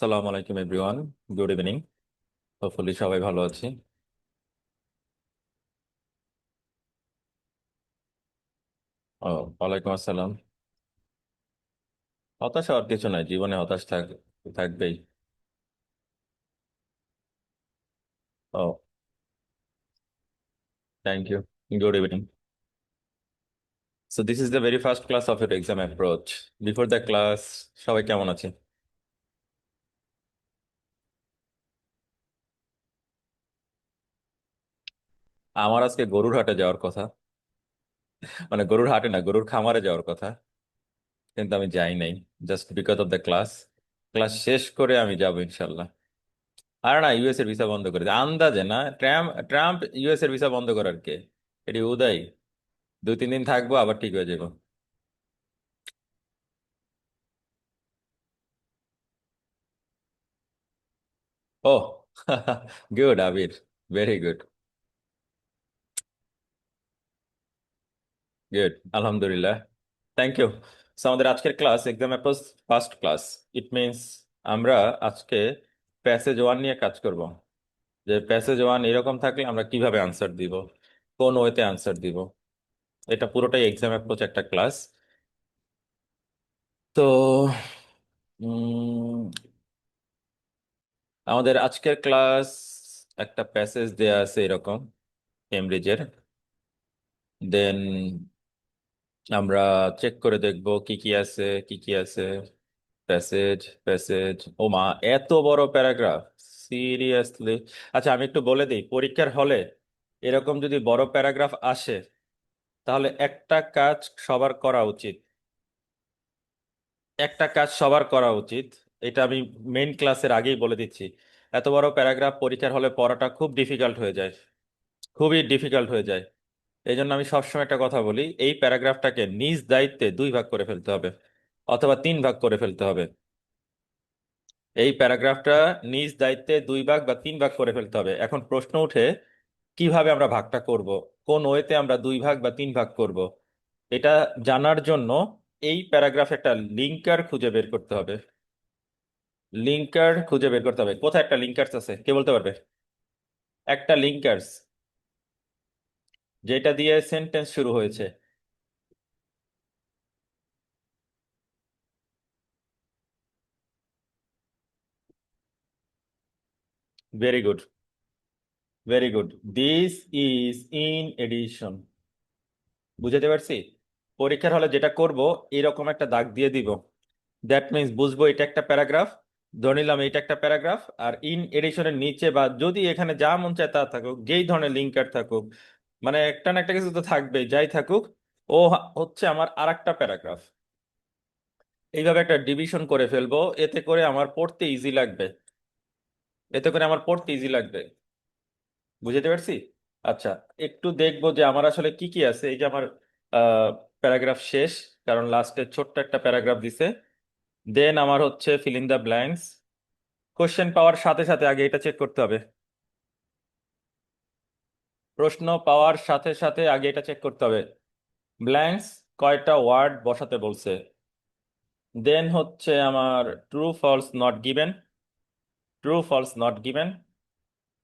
সালাম আলাইকুম everyone. Good evening. Hopefully সবাই ভালো আছি। ও, ওয়ালাইকুম আসসালাম। হতাশ হওয়ার কিছু নাই, জীবনে হতাশ থাকবেই। ও, thank you. Good evening. So this is the very first class of your exam approach. Before the class সবাই কেমন আছে? আমার আজকে গরুর হাটে যাওয়ার কথা, মানে গরুর হাটে না, গরুর খামারে যাওয়ার কথা, কিন্তু আমি যাই নাই। Just because of the class. Class শেষ করে আমি যাবো ইনশাল্লাহ। আর না, ইউএস এর ভিসা বন্ধ করে দিয়েছে। আন্দাজে না, ট্রাম্প ট্রাম্প ইউএস এর ভিসা বন্ধ করার কে? এটি উদয়। 2-3 দিন থাকবো, আবার ঠিক হয়ে যাবো। ও, good Abir, very good. Good, আলহামদুলিল্লাহ। Thank you. আমাদের আজকের class exam approach first class. It means আমরা আজকে প্যাসেজ ওয়ান নিয়ে কাজ করব। যে প্যাসেজ ওয়ান এরকম থাকলে আমরা কিভাবে আনসার দিব, কোন ওয়েতে আনসার দিব। এটা পুরোটাই এক্সাম অ্যাপ্রোচ একটা ক্লাস। তো উম, আমাদের আজকের ক্লাস একটা প্যাসেজ দেয়া আছে এরকম, কেমব্রিজের। দেন আমরা চেক করে দেখব কি কি আছে, কি কি আছে। প্যাসেজ, প্যাসেজ, ও মা, এত বড় প্যারাগ্রাফ! সিরিয়াসলি? আচ্ছা, আমি একটু বলে দিই, পরীক্ষার হলে এরকম যদি বড় প্যারাগ্রাফ আসে, তাহলে একটা কাজ সবার করা উচিত। একটা কাজ সবার করা উচিত। এটা আমি মেইন ক্লাসের আগেই বলে দিচ্ছি। এত বড় প্যারাগ্রাফ পরীক্ষার হলে পড়াটা খুব ডিফিকাল্ট হয়ে যায়, খুবই ডিফিকাল্ট হয়ে যায়। এই জন্য আমি সবসময় একটা কথা বলি, এই প্যারাগ্রাফটাকে নিজ দায়িত্বে দুই ভাগ করে ফেলতে হবে, অথবা তিন ভাগ করে ফেলতে হবে। এই প্যারাগ্রাফটা নিজ দায়িত্বে দুই ভাগ বা তিন ভাগ করে ফেলতে হবে। এখন প্রশ্ন উঠে, কিভাবে আমরা ভাগটা করব, কোন ওয়েতে আমরা দুই ভাগ বা তিন ভাগ করব। এটা জানার জন্য এই প্যারাগ্রাফে একটা লিঙ্কার খুঁজে বের করতে হবে। লিঙ্কার খুঁজে বের করতে হবে। কোথায় একটা লিঙ্কার্স আছে, কে বলতে পারবে? একটা লিঙ্কার্স, যেটা দিয়ে সেন্টেন্স শুরু হয়েছে। Very good, very good. This is in addition. বুঝাতে পারছি? পরীক্ষার হলে যেটা করব, এরকম একটা দাগ দিয়ে দিব। দ্যাট মিন্স বুঝবো এটা একটা প্যারাগ্রাফ। ধরে নিলাম এটা একটা প্যারাগ্রাফ, আর ইন এডিশনের নিচে বা যদি এখানে যা মন চায় তা থাকুক, যেই ধরনের লিঙ্কার থাকুক, মানে একটা না একটা কিছু তো থাকবে, যাই থাকুক, ও হচ্ছে আমার আর একটা প্যারাগ্রাফ। এইভাবে একটা ডিভিশন করে ফেলবো। এতে করে আমার পড়তে ইজি লাগবে, এতে করে আমার পড়তে ইজি লাগবে। বুঝতে পারছি? আচ্ছা, একটু দেখবো যে আমার আসলে কি কি আছে। এই যে আমার প্যারাগ্রাফ শেষ, কারণ লাস্টে ছোট্ট একটা প্যারাগ্রাফ দিছে। দেন আমার হচ্ছে fill in the blanks. Question পাওয়ার সাথে সাথে আগে এটা চেক করতে হবে। প্রশ্ন পাওয়ার সাথে সাথে আগে এটা চেক করতে হবে, ব্ল্যাঙ্কস কয়টা ওয়ার্ড বসাতে বলছে। দেন হচ্ছে আমার true false not given, true false not given.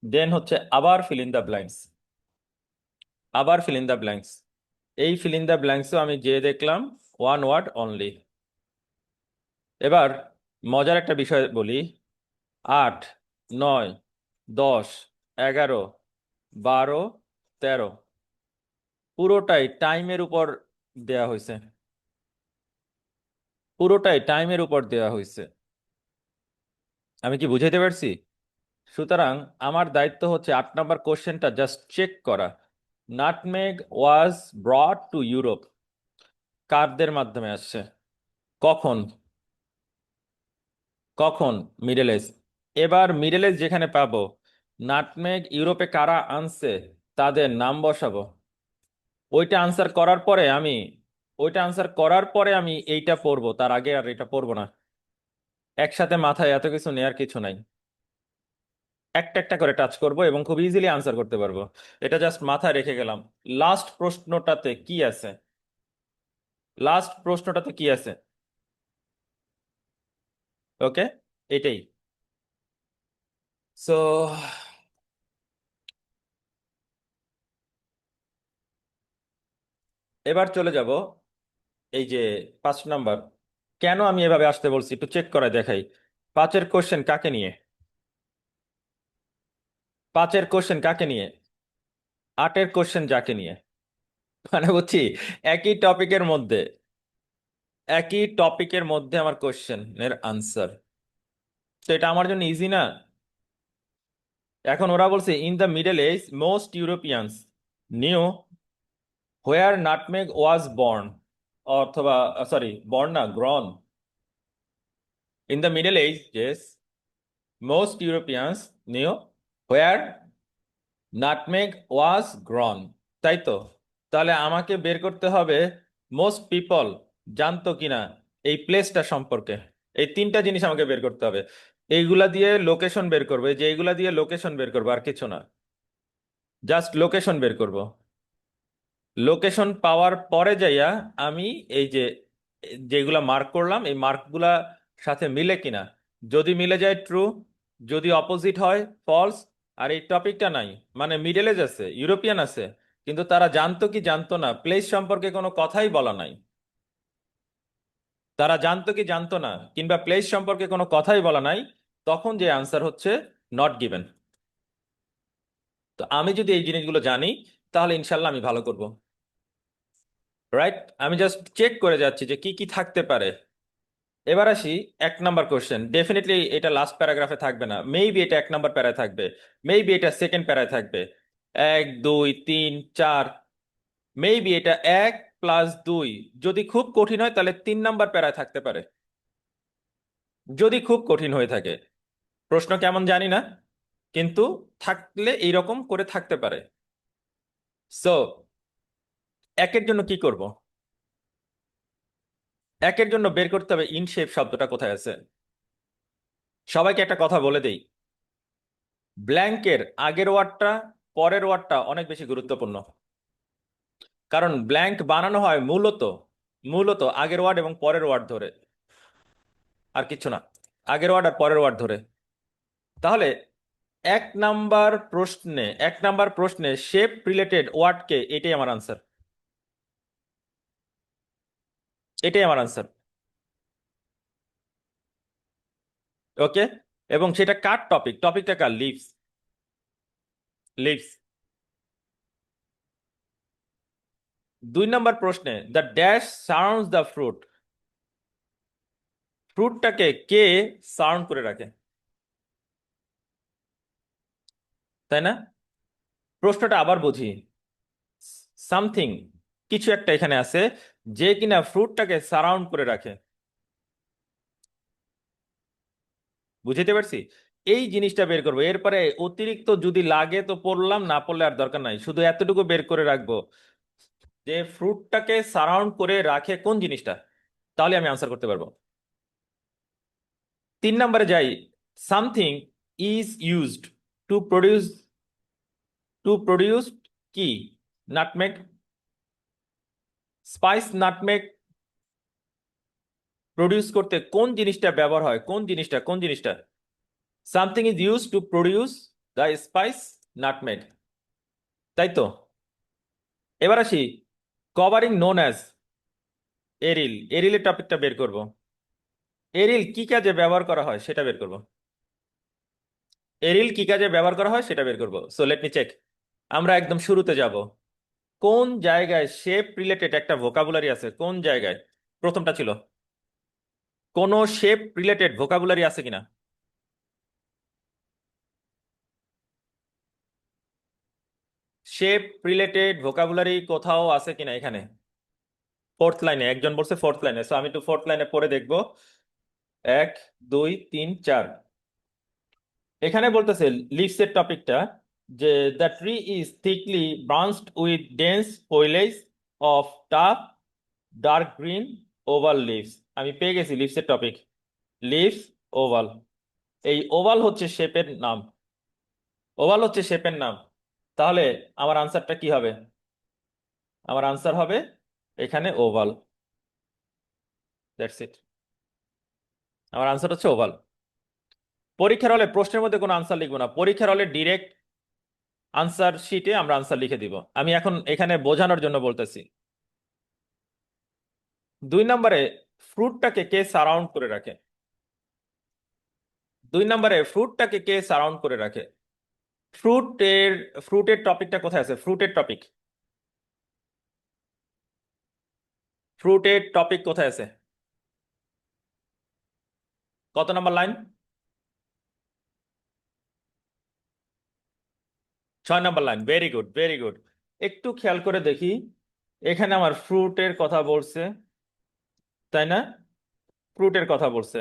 Then হচ্ছে আবার ফিল ইন দ্য ব্ল্যাঙ্কস, আবার ফিল ইন দ্য ব্ল্যাঙ্কস। এই ফিল ইন দ্য ব্ল্যাঙ্কসও আমি যে দেখলাম ওয়ান ওয়ার্ড অনলি। এবার মজার একটা বিষয় বলি। 8, 9, 10, 11, 12, 13 পুরোটাই টাইমের উপর দেয়া হয়েছে, পুরোটাই টাইমের উপর দেয়া হয়েছে। আমি কি বুঝাইতে পারছি? সুতরাং আমার দায়িত্ব হচ্ছে 8 নম্বর কোশ্চেনটা জাস্ট চেক করা। Nutmeg was brought to Europe, কারদের মাধ্যমে আসছে, কখন, কখন? Middle age. এবার মিডল এজ যেখানে পাবো, নাটমেগ ইউরোপে কারা আনছে তাদের নাম বসাবো। ওইটা আনসার করার পরে আমি, ওইটা আনসার করার পরে আমি এইটা পড়বো, তার আগে আর এটা পড়বো না। একসাথে মাথায় এত কিছু নেয়ার কিছু নাই। একটা একটা করে টাচ করব এবং খুব ইজিলি আনসার করতে পারবো। এটা জাস্ট মাথায় রেখে গেলাম। লাস্ট প্রশ্নটাতে কি আছে, লাস্ট প্রশ্নটাতে কি আছে? ওকে, এটাই। সো এবার চলে যাব এই যে 5 নাম্বার। কেন আমি এভাবে আসতে বলছি একটু চেক করে দেখাই। 5-এর কোশ্চেন কাকে নিয়ে? 5-এর কোশ্চেন কাকে নিয়ে? 8-এর কোশ্চেন যাকে নিয়ে। মানে বুঝছি, একই টপিকের মধ্যে একই টপিকের মধ্যে আমার কোশ্চেন এর আনসার। তো এটা আমার জন্য ইজি না? এখন ওরা বলছে in the middle age most Europeans knew where nutmeg was born, অথবা সরি বর্ন না, grown. In the middle age most Europeans knew where nutmeg was grown, তাই তো? তাহলে আমাকে বের করতে হবে মোস্ট পিপল জানতো কিনা এই প্লেসটা সম্পর্কে। এই 3টা জিনিস আমাকে বের করতে হবে। এইগুলা দিয়ে লোকেশন বের করবো, এই যে এইগুলা দিয়ে লোকেশন বের করবো, আর কিছু না। জাস্ট লোকেশন বের করব। লোকেশন পাওয়ার পরে যাইয়া আমি এই যে যেগুলা মার্ক করলাম এই মার্কগুলা সাথে মিলে কিনা, যদি মিলে যায় ট্রু, যদি অপোজিট হয় ফলস। আর এই টপিকটা নাই, মানে মিডল এজ আছে, ইউরোপিয়ান আছে, কিন্তু তারা জানতো কি জানতো না প্লেস সম্পর্কে কোনো কথাই বলা নাই। তারা জানতো কি জানতো না কিংবা প্লেস সম্পর্কে কোনো কথাই বলা নাই, তখন যে আনসার হচ্ছে নট গিভেন। তো আমি যদি এই জিনিসগুলো জানি তাহলে ইনশাল্লাহ আমি ভালো করব। রাইট, আমি জাস্ট চেক করে যাচ্ছি যে কি কি থাকতে পারে। এবার আসি 1 নাম্বার কোশ্চেন। ডেফিনেটলি এটা লাস্ট প্যারাগ্রাফে থাকবে না, মেবি এটা 1 নাম্বার প্যারায় থাকবে, মেবি এটা সেকেন্ড প্যারায় থাকবে। 1 2 3 4, মেবি এটা 1+2, যদি খুব কঠিন হয় তাহলে 3 নাম্বার প্যারায় থাকতে পারে, যদি খুব কঠিন হয়ে থাকে। প্রশ্ন কেমন জানি না, কিন্তু থাকলে এইরকম করে থাকতে পারে। সো একের জন্য কি করব? একের জন্য বের করতে হবে ইনশেপ শব্দটা কোথায় আছে। সবাইকে একটা কথা বলে দেই, ব্ল্যাঙ্কের আগের ওয়ার্ডটা পরের ওয়ার্ডটা অনেক বেশি গুরুত্বপূর্ণ। কারণ ব্ল্যাঙ্ক বানানো হয় মূলত মূলত আগের ওয়ার্ড এবং পরের ওয়ার্ড ধরে, আর কিছু না। আগের ওয়ার্ড আর পরের ওয়ার্ড ধরে। তাহলে 1 নাম্বার প্রশ্নে শেপ রিলেটেড ওয়ার্ডকে, এটাই আমার আনসার, এটাই আমার আনসার। ওকে, এবং সেটা কার টপিক? টপিকটা কার? Leaves, leaves. 2 নাম্বার প্রশ্নে the dash surrounds the fruit, ফ্রুটটাকে কে সারাউন্ড করে রাখে? তাই না? প্রশ্নটা আবার বুঝি। সামথিং, কিছু একটা এখানে আছে যে কিনা ফ্রুটটাকে সারাউন্ড করে রাখে। বুঝতে পারছি? এই জিনিসটা বের করবো, এরপরে অতিরিক্ত যদি লাগে তো পড়লাম, না পড়লে আর দরকার নাই, শুধু এতটুকু বের করে রাখবো যে ফ্রুটটাকে সারাউন্ড করে রাখে কোন জিনিসটা, তাহলে আমি আনসার করতে পারবো। 3 নাম্বারে যাই। Something is used to produce কি? Nutmeg, spice. নাটমেগ প্রডিউস করতে কোন জিনিসটা ব্যবহার হয়? কোন জিনিসটা? Something is use to produce the spice nutmeg, তাই তো? এবার আসি কভারিং নোন অ্যাজ এরিল, এরিলের টপিকটা বের করব। এরিল কি কাজে ব্যবহার করা হয় সেটা বের করব। এরিল কি কাজে ব্যবহার করা হয় সেটা বের করব। So let me check. আমরা একদম শুরুতে যাব। কোন জায়গায় শেপ রিলেটেড একটা ভোকাবুলারি আছে? কোন জায়গায়? প্রথমটা ছিল কোন শেপ রিলেটেড ভোকাবুলারি আছে কিনা? শেপ রিলেটেড ভোকাবুলারি কোথাও আছে কিনা এখানে? 4th লাইনে, একজন বলছে 4th লাইনে, সো আমি একটু 4th লাইনে পড়ে দেখবো। 1 2 3 4, এখানে বলতেছে লিভসের টপিকটা যে the tree is thickly branched with dense foliage of tough dark green oval leaves. আমি পেয়ে গেছি লিভসের টপিক, লিভস ওভাল। এই ওভাল হচ্ছে শেপের নাম, ওভাল হচ্ছে শেপের নাম। তাহলে আমার আনসারটা কি হবে? আমার আনসার হবে এখানে ওভাল। দ্যাটস ইট, আমার আনসার হচ্ছে ওভাল। পরীক্ষার হলে প্রশ্নের মধ্যে কোনো আনসার লিখবো না, পরীক্ষার হলে ডিরেক্ট আনসার শিটে আমরা আনসার লিখে দিব। আমি এখন এখানে বোঝানোর জন্য বলতেছি। 2 নম্বরে, ফ্রুটটাকে কে সারাউন্ড করে রাখে? 2 নম্বরে, ফ্রুটটাকে কে সারাউন্ড করে রাখে? ফ্রুটের ফ্রুটের টপিকটা কোথায় আছে? ফ্রুটের টপিক, ফ্রুটের টপিক কোথায় আছে? কত নাম্বার লাইন? 6 নম্বর line. Very good, very good. একটু খেয়াল করে দেখি, এখানে আমার ফ্রুটের কথা বলছে, তাই না? ফ্রুটের কথা বলছে।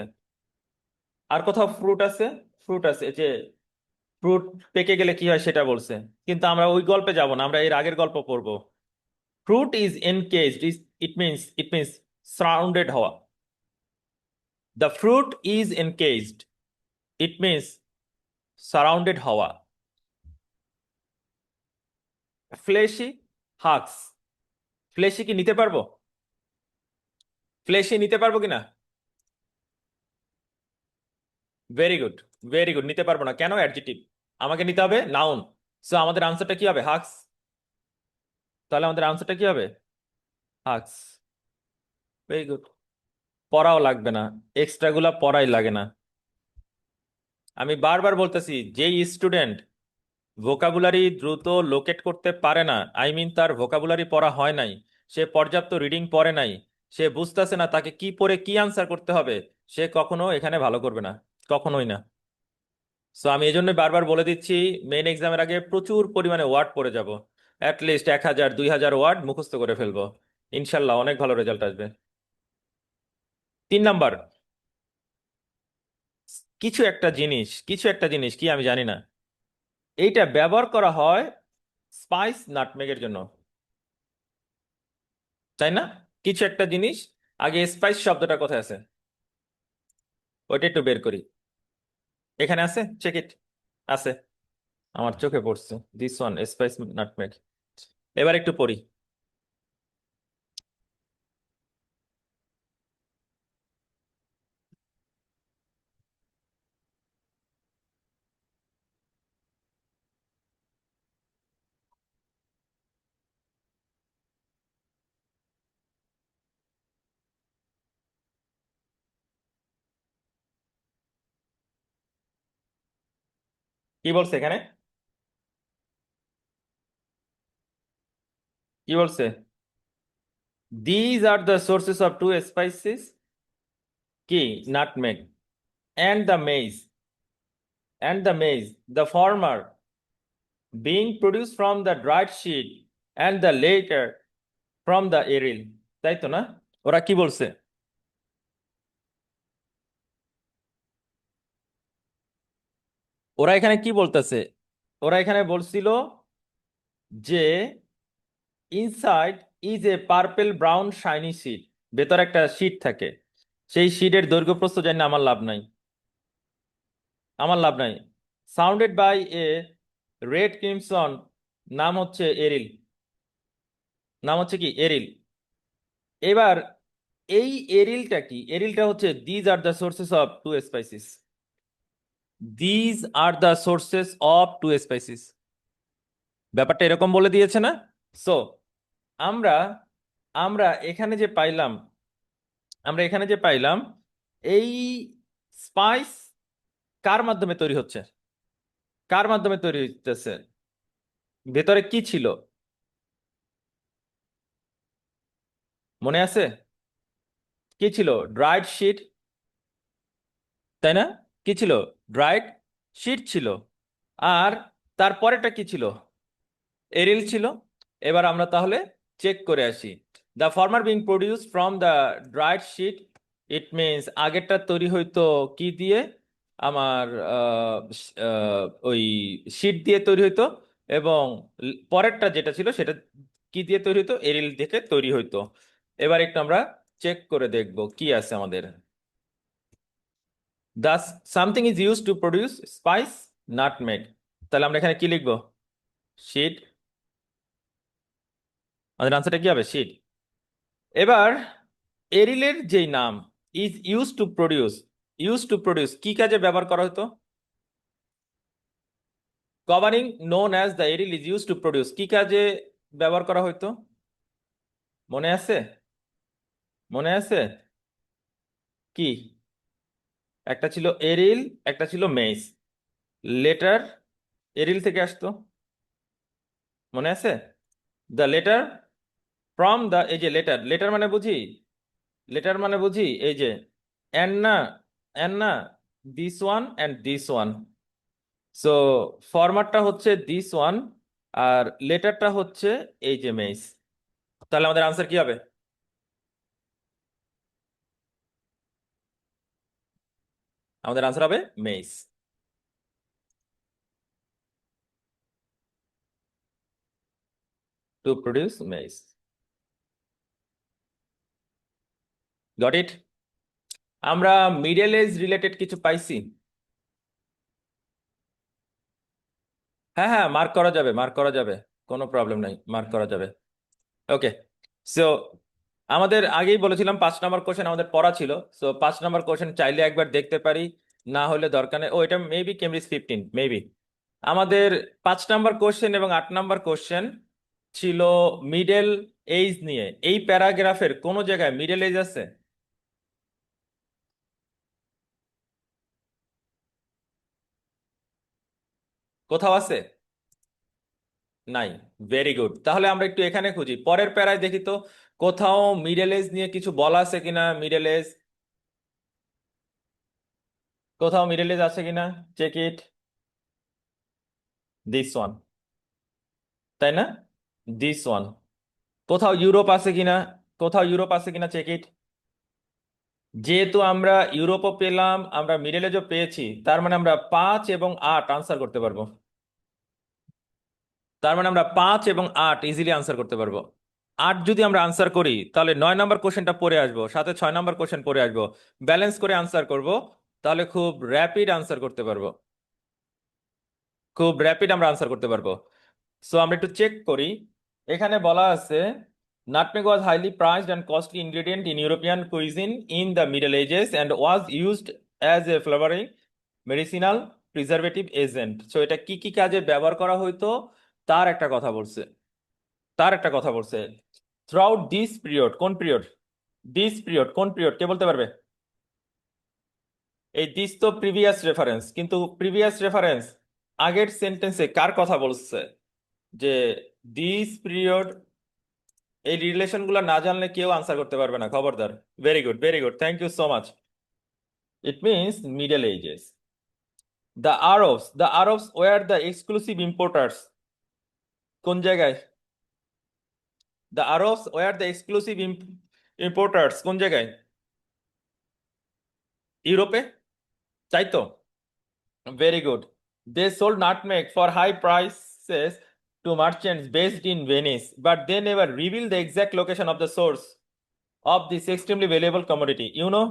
আর কোথাও ফ্রুট আছে? ফ্রুট আছে, এই যে ফ্রুট পেকে গেলে কি হয় সেটা বলছে। কিন্তু আমরা ওই গল্পে যাব না, আমরা এর আগের গল্প পড়বো। Fruit is encaged, it means surrounded হওয়া। The fruit is encaged, it means surrounded হওয়া। ফ্লেশি হাক্স, ফ্লেশি কি নিতে পারবো? ফ্লেশি নিতে পারবো কিনা? Very good, very good. নিতে পারবো না কেন? অ্যাডজেক্টিভ, আমাকে নিতে হবে নাউন। সো আমাদের আনসারটা কি হবে? হাক্স। তাহলে আমাদের আনসারটা কি হবে? হাক্স। Very good. পড়াও লাগবে না, এক্সট্রা গুলা পড়াই লাগে না। আমি বারবার বলতেছি, যেই স্টুডেন্ট ভোকাবুলারি দ্রুত লোকেট করতে পারে না, আই মিন তার ভোকাবুলারি পড়া হয় নাই, সে পর্যাপ্ত রিডিং পড়ে নাই, সে বুঝতেছে না তাকে কি পড়ে কি আনসার করতে হবে, সে কখনো এখানে ভালো করবে না, কখনোই না। সো আমি এই জন্য বারবার বলে দিচ্ছি, মেইন এক্সামের আগে প্রচুর পরিমাণে ওয়ার্ড পড়ে যাব। অ্যাটলিস্ট 1000 2000 ওয়ার্ড মুখস্থ করে ফেলবো, ইনশাল্লাহ অনেক ভালো রেজাল্ট আসবে। 3 নাম্বার, কিছু একটা জিনিস কি আমি জানি না, এইটা ব্যবহার করা হয় স্পাইস নাটমেগের জন্য, তাই না? কিছু একটা জিনিস, আগে স্পাইস শব্দটা কোথায় আছে ওইটা একটু বের করি। এখানে আছে, চেক ইট। আছে, আমার চোখে পড়ছে, দিস ওয়ান, স্পাইস নাটমেগ। এবার একটু পড়ি। কি বলছে এখানে? কি বলছে? These are the sources of two spices, কি? Nutmeg and the mace, the former being produced from the dried sheet and the later from the aril, তাই তো না? ওরা কি বলছে? ওরা এখানে কি বলতেছে? ওরা এখানে বলছিল যে inside is a purple brown shiny sheet, ভেতর একটা শীট থাকে, সেই শীটের দৈর্ঘ্য প্রস্থ জানি না, আমার লাভ নাই, আমার লাভ নাই। Sounded by a red crimson, নাম হচ্ছে এরিল, নাম হচ্ছে কি? এরিল। এবার এই এরিলটা কি? এরিলটা হচ্ছে these are the sources of two spices, these are the sources of two spices, ব্যাপারটা এরকম বলে দিয়েছে না? সো আমরা আমরা এখানে যে পাইলাম, আমরা এখানে যে পাইলাম, এই স্পাইস কার মাধ্যমে তৈরি হচ্ছে? কার মাধ্যমে তৈরি হইতেছে? ভেতরে কি ছিল মনে আছে? কি ছিল? ড্রাইড শিট, তাই না? কি ছিল? ড্রাইড শিট ছিল। আর তারপরেটা কি ছিল? এরিল ছিল। এবার আমরা তাহলে চেক করে আসি। The former being produce from the dried sheet, it means আগেরটা তৈরি হইতো কি দিয়ে? আমার ওই শিট দিয়ে তৈরি হইতো, এবং পরেরটা যেটা ছিল সেটা কি দিয়ে তৈরি হইতো? এরিল থেকে তৈরি হইতো। এবার একটু আমরা চেক করে দেখব কি আছে আমাদের। Das something is use to produce spice nutmeg, তাহলে আমরা এখানে কি লিখবো? শিট। আমাদের আনসারটা কি হবে? শিট। এবার এরিলের যেই নাম, is use to produce, use to produce কি কাজে ব্যবহার করা হতো? Covering known as the aryl is use to produce, কি কাজে ব্যবহার করা হতো? মনে আছে? মনে আছে? কি? একটা ছিল এরিল, একটা ছিল মেইস। লেটার এরিল থেকে আসতো, মনে আছে? দ্য লেটার ফ্রম দ্য, এই যে লেটার, লেটার মানে বুঝি, লেটার মানে বুঝি এই যে এন না, এন না, this one and this one. So ফরম্যাটটা হচ্ছে দিস ওয়ান, আর লেটারটা হচ্ছে এই যে মেইস। তাহলে আমাদের আনসার কি হবে? আমাদের আনসার হবে mace. To produce mace. Got it? আমরা মিডল এজ রিলেটেড কিছু পাইছি। হ্যাঁ হ্যাঁ, মার্ক করা যাবে, মার্ক করা যাবে, কোনো প্রবলেম নাই, মার্ক করা যাবে। ওকে। সো আমাদের আগেই বলেছিলাম 5 নম্বর কোশ্চেন আমাদের পড়া ছিল। সো 5 নম্বর কোশ্চেন চাইলে একবার দেখতে পারি, না হলে দরকার নেই। ও, এটা মেবি কেমব্রিজ 15, মেবি। আমাদের 5 নম্বর কোশ্চেন এবং 8 নম্বর কোশ্চেন ছিল মিডল এজ নিয়ে। এই প্যারাগ্রাফের কোন জায়গায় মিডল এজ আছে? কোথাও আছে? নাই। ভেরি গুড, তাহলে আমরা একটু এখানে খুঁজি, পরের প্যারায় দেখি তো কোথাও মিডল এজ নিয়ে কিছু বলা আছে কিনা। মিডল এজ, কোথাও মিডল এজ আছে কিনা, চেক ইট। দিস ওয়ান, তাই না? This one. কোথাও ইউরোপ আছে কিনা, কোথাও ইউরোপ আছে কিনা, চেক ইট। যেহেতু আমরা ইউরোপও পেলাম, আমরা মিডল এজও পেয়েছি, তার মানে আমরা 5 এবং 8 আনসার করতে পারবো। তার মানে আমরা 5 এবং 8 ইজিলি আনসার করতে পারবো। 8 যদি আমরা আনসার করি, তাহলে 9 নম্বর কোশ্চেনটা পড়ে আসবো, সাথে 6 নম্বর কোশ্চেন পড়ে আসবো, ব্যালেন্স করে আনসার করব। তাহলে খুব র্যাপিড আনসার করতে পারবো, খুব র্যাপিড আমরা আনসার করতে পারবো। সো আমরা একটু চেক করি। এখানে বলা আছে nutmeg was highly prized and costly ingredient in European cuisine in the Middle Ages and was used as a flavoring, medicinal, preservative agent. So এটা কি কি কাজে ব্যবহার করা হইতো তার একটা কথা বলছে, তার একটা কথা বলছে। থ্রুআউট দিস পিরিয়ড, কোন পিরিয়ড? দিস পিরিয়ড কোন পিরিয়ড, কে বলতে পারবে? এই দিস তো প্রিভিয়াস রেফারেন্স, কিন্তু প্রিভিয়াস রেফারেন্স আগের সেন্টেন্সে কার কথা বলছে? যে দিস পিরিয়ড, এই রিলেশন গুলো না জানলে কেউ আনসার করতে পারবে না, খবরদার। Very good, very good, thank you so much. It means middle ages. The Arabs were the exclusive importers, কোন জায়গায়? The Arabs were the exclusive importers কোন জায়গায়? ইউরোপে, তাই তো? Very good. They sold nutmeg for high prices to merchants based in Venice, but they never reveal the exact location of the source of this extremely valuable commodity. You know,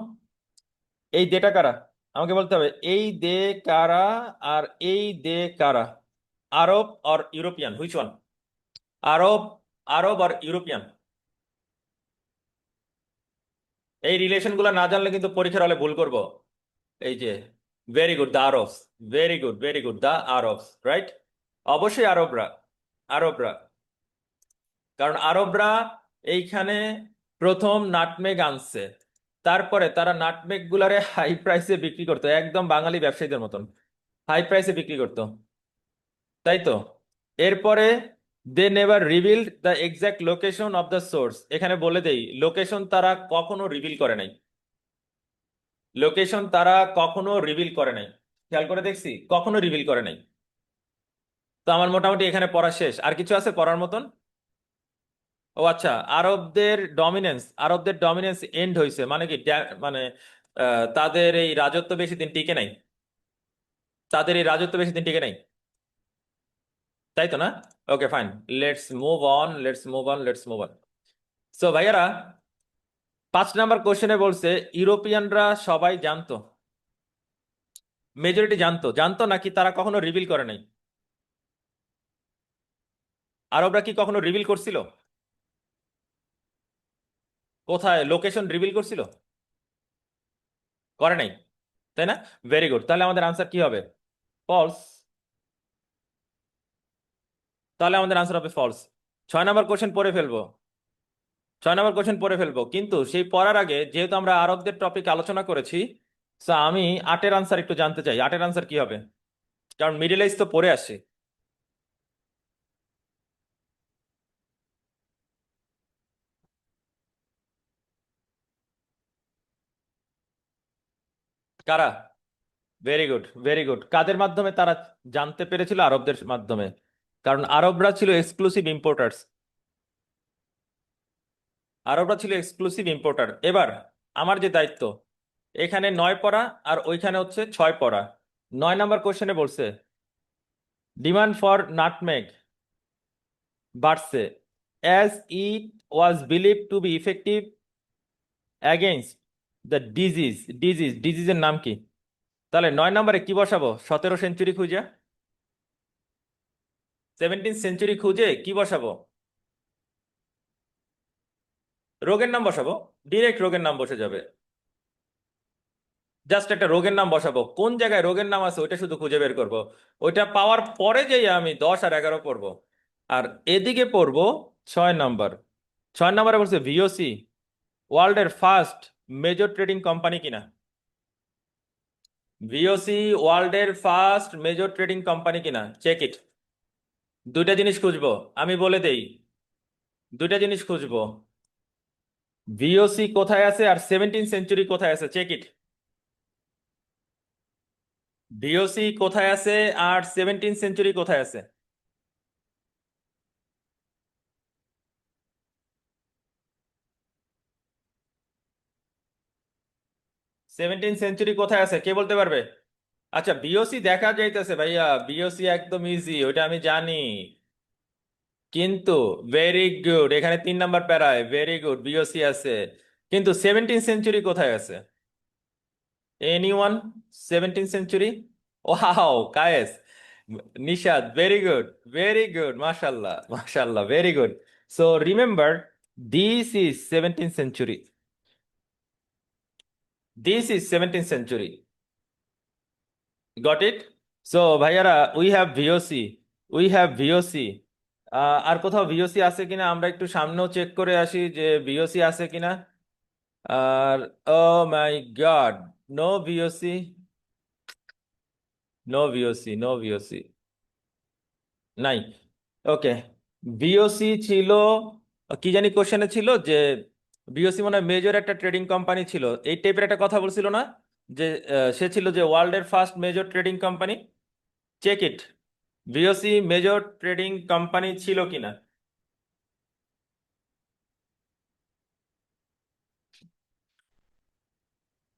এই দেটা কারা? আমাকে বলতে হবে এই দে কারা, আর এই they কারা। Arab or European, which one? Arab, Arab আর ইউরোপিয়ান। এই রিলেশন গুলো না জানলে কিন্তু পরীক্ষার হলে ভুল করব। এই যে, very good, the Arabs. Very good, very good, the Arabs, right. অবশ্যই আরবরা, আরবরা। কারণ আরবরা এইখানে প্রথম নাটমেগ আনছে, তারপরে তারা নাটমেগ গুলারে হাই প্রাইসে বিক্রি করতো, একদম বাঙালি ব্যবসায়ীদের মতন হাই প্রাইসে বিক্রি করতো, তাই তো? এরপরে they never revealed the exact location of the source. এখানে বলে দেই, লোকেশন তারা কখনো রিভিল করে নাই, লোকেশন তারা কখনো রিভিল করে নাই। খেয়াল করে দেখছি, কখনো রিভিল করে নাই। তো আমার মোটামুটি এখানে পড়া শেষ, আর কিছু আছে পড়ার মতন? ও আচ্ছা, আরবদের ডমিনেন্স এন্ড হয়েছে মানে কি? মানে তাদের এই রাজত্ব বেশি দিন টিকে নাই, তাদের এই রাজত্ব বেশি দিন টিকে নাই, তাই তো না? Okay fine, let's move on, let's move on, let's move on. So ভাইয়ারা, 5 নম্বর কোশ্চেনে বলছে ইউরোপিয়ানরা সবাই জানতো, মেজরিটি জানতো, জানতো নাকি তারা কখনো রিভিল করে নাই? আরবরা কি কখনো রিভিল করছিল? কোথায় লোকেশন রিভিল করছিল? করে নাই, তাই না? ভেরি গুড, তাহলে আমাদের আনসার কি হবে? ফলস। তাহলে আমাদের আনসার হবে ফলস। 6 নম্বর কোশ্চেন পড়ে ফেলবো। 6 নম্বর কোশ্চেন পড়ে ফেলবো, কিন্তু সেই পড়ার আগে যেহেতু আমরা আরবদের টপিক আলোচনা করেছি, তো আমি 8-এর আনসার একটু জানতে চাই। 8-এর আনসার কি হবে? কারণ মিডিল ইস্ট তো পড়ে আসছে। কারা? Very good, very good. কাদের মাধ্যমে তারা জানতে পেরেছিল? আরবদের মাধ্যমে। কারণ আরবরা ছিল এক্সক্লুসিভ ইম্পোর্টার্স। আরবরা ছিল এক্সক্লুসিভ ইম্পোর্টার। এবার আমার যে দায়িত্ব, এখানে 9 পড়া আর ওইখানে হচ্ছে 6 পড়া। 9 নম্বর কোশ্চেনে বলছে ডিমান্ড ফর নাটমেগ বাড়ছে as it was believe to be effective against the ডিজিজের নাম কি? তাহলে 9 নম্বরে কি বসাবো? 17 সেঞ্চুরি খুঁজে, 17 সেঞ্চুরি খুঁজে কি বসাবো? রোগের নাম বসাবো। ডিরেক্ট রোগের নাম বসে যাবে। জাস্ট একটা রোগের নাম বসাবো, কোন জায়গায় রোগের নাম আছে ওইটা শুধু খুঁজে বের করব। ওইটা পাওয়ার পরে যেই আমি 10 আর 11 পড়বো। আর এদিকে পড়বো 6 নম্বর। 6 নম্বরে বলছে ভিওসি ওয়ার্ল্ডের ফার্স্ট মেজর ট্রেডিং কোম্পানি কিনা? ভিওসি ওয়ার্ল্ডের ফার্স্ট মেজর ট্রেডিং কোম্পানি কিনা, চেক ইট। দুইটা জিনিস খুঁজবো, আমি বলে দেই। দুইটা জিনিস খুঁজবো, ভিওসি কোথায় আছে আর 17 সেঞ্চুরি কোথায় আছে, চেক ইট। ভিওসি কোথায় আছে আর 17 সেঞ্চুরি কোথায় আছে? 17 সেঞ্চুরি কোথায় আছে কে বলতে পারবে? আচ্ছা, বিওসি দেখা যাইতেছে ভাইয়া, বিওসি একদম ইজি, ওইটা আমি জানি। কিন্তু ভেরি গুড, এখানে 3 নম্বর প্যারায় ভেরি গুড, বিওসি আছে। কিন্তু 17 সেঞ্চুরি কোথায় আছে? Anyone? 17 century? Wow Kayes, Nishad, very good, very good, মাশাল্লাহ মাশাল্লাহ, very good. So remember, this is 17 century, this is 17 century. Got it? So ভাইয়ারা, we have VOC, we have VOC. আর কোথাও ভিওসি আছে কিনা আমরা একটু সামনেও চেক করে আসি যে ভিওসি আছে কিনা। আর oh my god, no VOC, no VOC, no VOC, নাই। ওকে, ভিওসি ছিল, কি জানি কোশ্চেনে ছিল যে ভিওসি মনে হয় মেজর একটা ট্রেডিং কোম্পানি ছিল, এই টাইপের একটা কথা বলছিল না? যে সে ছিল যে ওয়ার্ল্ডের first major trading company. Check it, VOC major trading company ছিল কিনা।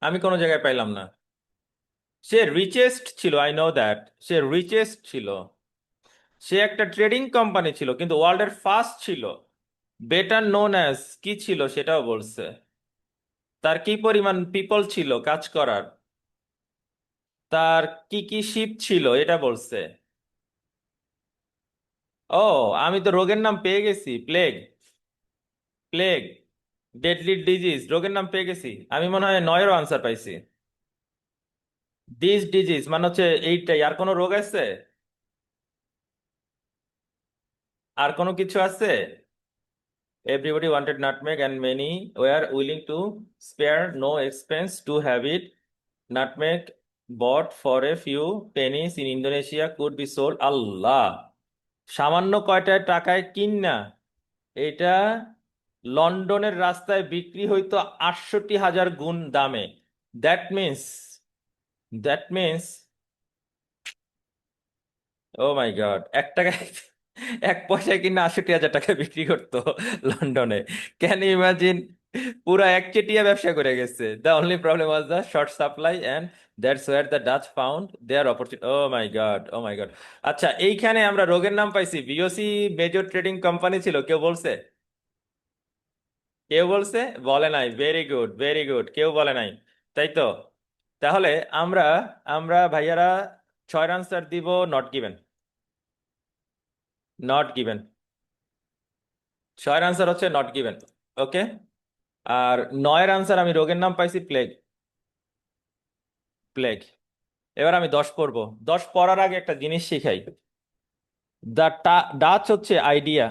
আমি কোনো জায়গায় পাইলাম না। সে রিচেস্ট ছিল, আই নো দ্যাট, সে রিচেস্ট ছিল। সে একটা ট্রেডিং কোম্পানি ছিল, কিন্তু ওয়ার্ল্ডের ফার্স্ট ছিল। বেটার নোন অ্যাজ কি ছিল সেটাও বলছে। তার কি পরিমাণ পিপল ছিল কাজ করার, তার কি কি শিপ ছিল এটা বলছে। ও, আমি তো রোগের নাম পেয়ে গেছি, প্লেগ। প্লেগ, ডেডলি ডিজিজ, রোগের নাম পেয়ে গেছি। আমি মনে হয় 9-এরও আনসার পাইছি। দিস ডিজিজ মানে হচ্ছে এইটাই, আর কোনো রোগ আছে? আর কোনো কিছু আছে? Everybody wanted nutmeg, and many were willing to spare no expense to have it. Nutmeg bought for a few pennies in Indonesia could be sold. আল্লাহ, সামান্য কয়টা টাকায় কিন্না এটা লন্ডনের রাস্তায় বিক্রি হইতো 68,000 গুণ দামে। That means, that means, oh my god, 1 টাকায়, 1 পয়সায় কিনা 68,000 টাকায় বিক্রি করতো লন্ডনে। Can you imagine? পুরা একচেটিয়া ব্যবসা করে গেছে। The only problem was the short supply and that's where the Dutch found their opportunity. Oh my God, oh my God. আচ্ছা, এইখানে আমরা রোগের নাম পাইছি, বিওসি মেজর ট্রেডিং কোম্পানি ছিল, কেউ বলছে? কেউ বলছে? বলে নাই। ভেরি গুড, ভেরি গুড, কেউ বলে নাই। তাই তো। তাহলে আমরা আমরা ভাইয়ারা 6-এর আনসার দিব নট গিভেন, নট গিভেন। 6-এর আনসার হচ্ছে নট গিভেন। ওকে। আর 9-এর আনসার আমি রোগের নাম পাইছি প্লেগ, প্লেগ। এবার আমি 10 পড়বো। 10 পড়ার আগে একটা জিনিস শিখাই। দ্য ডাচ হচ্ছে আইডিয়া,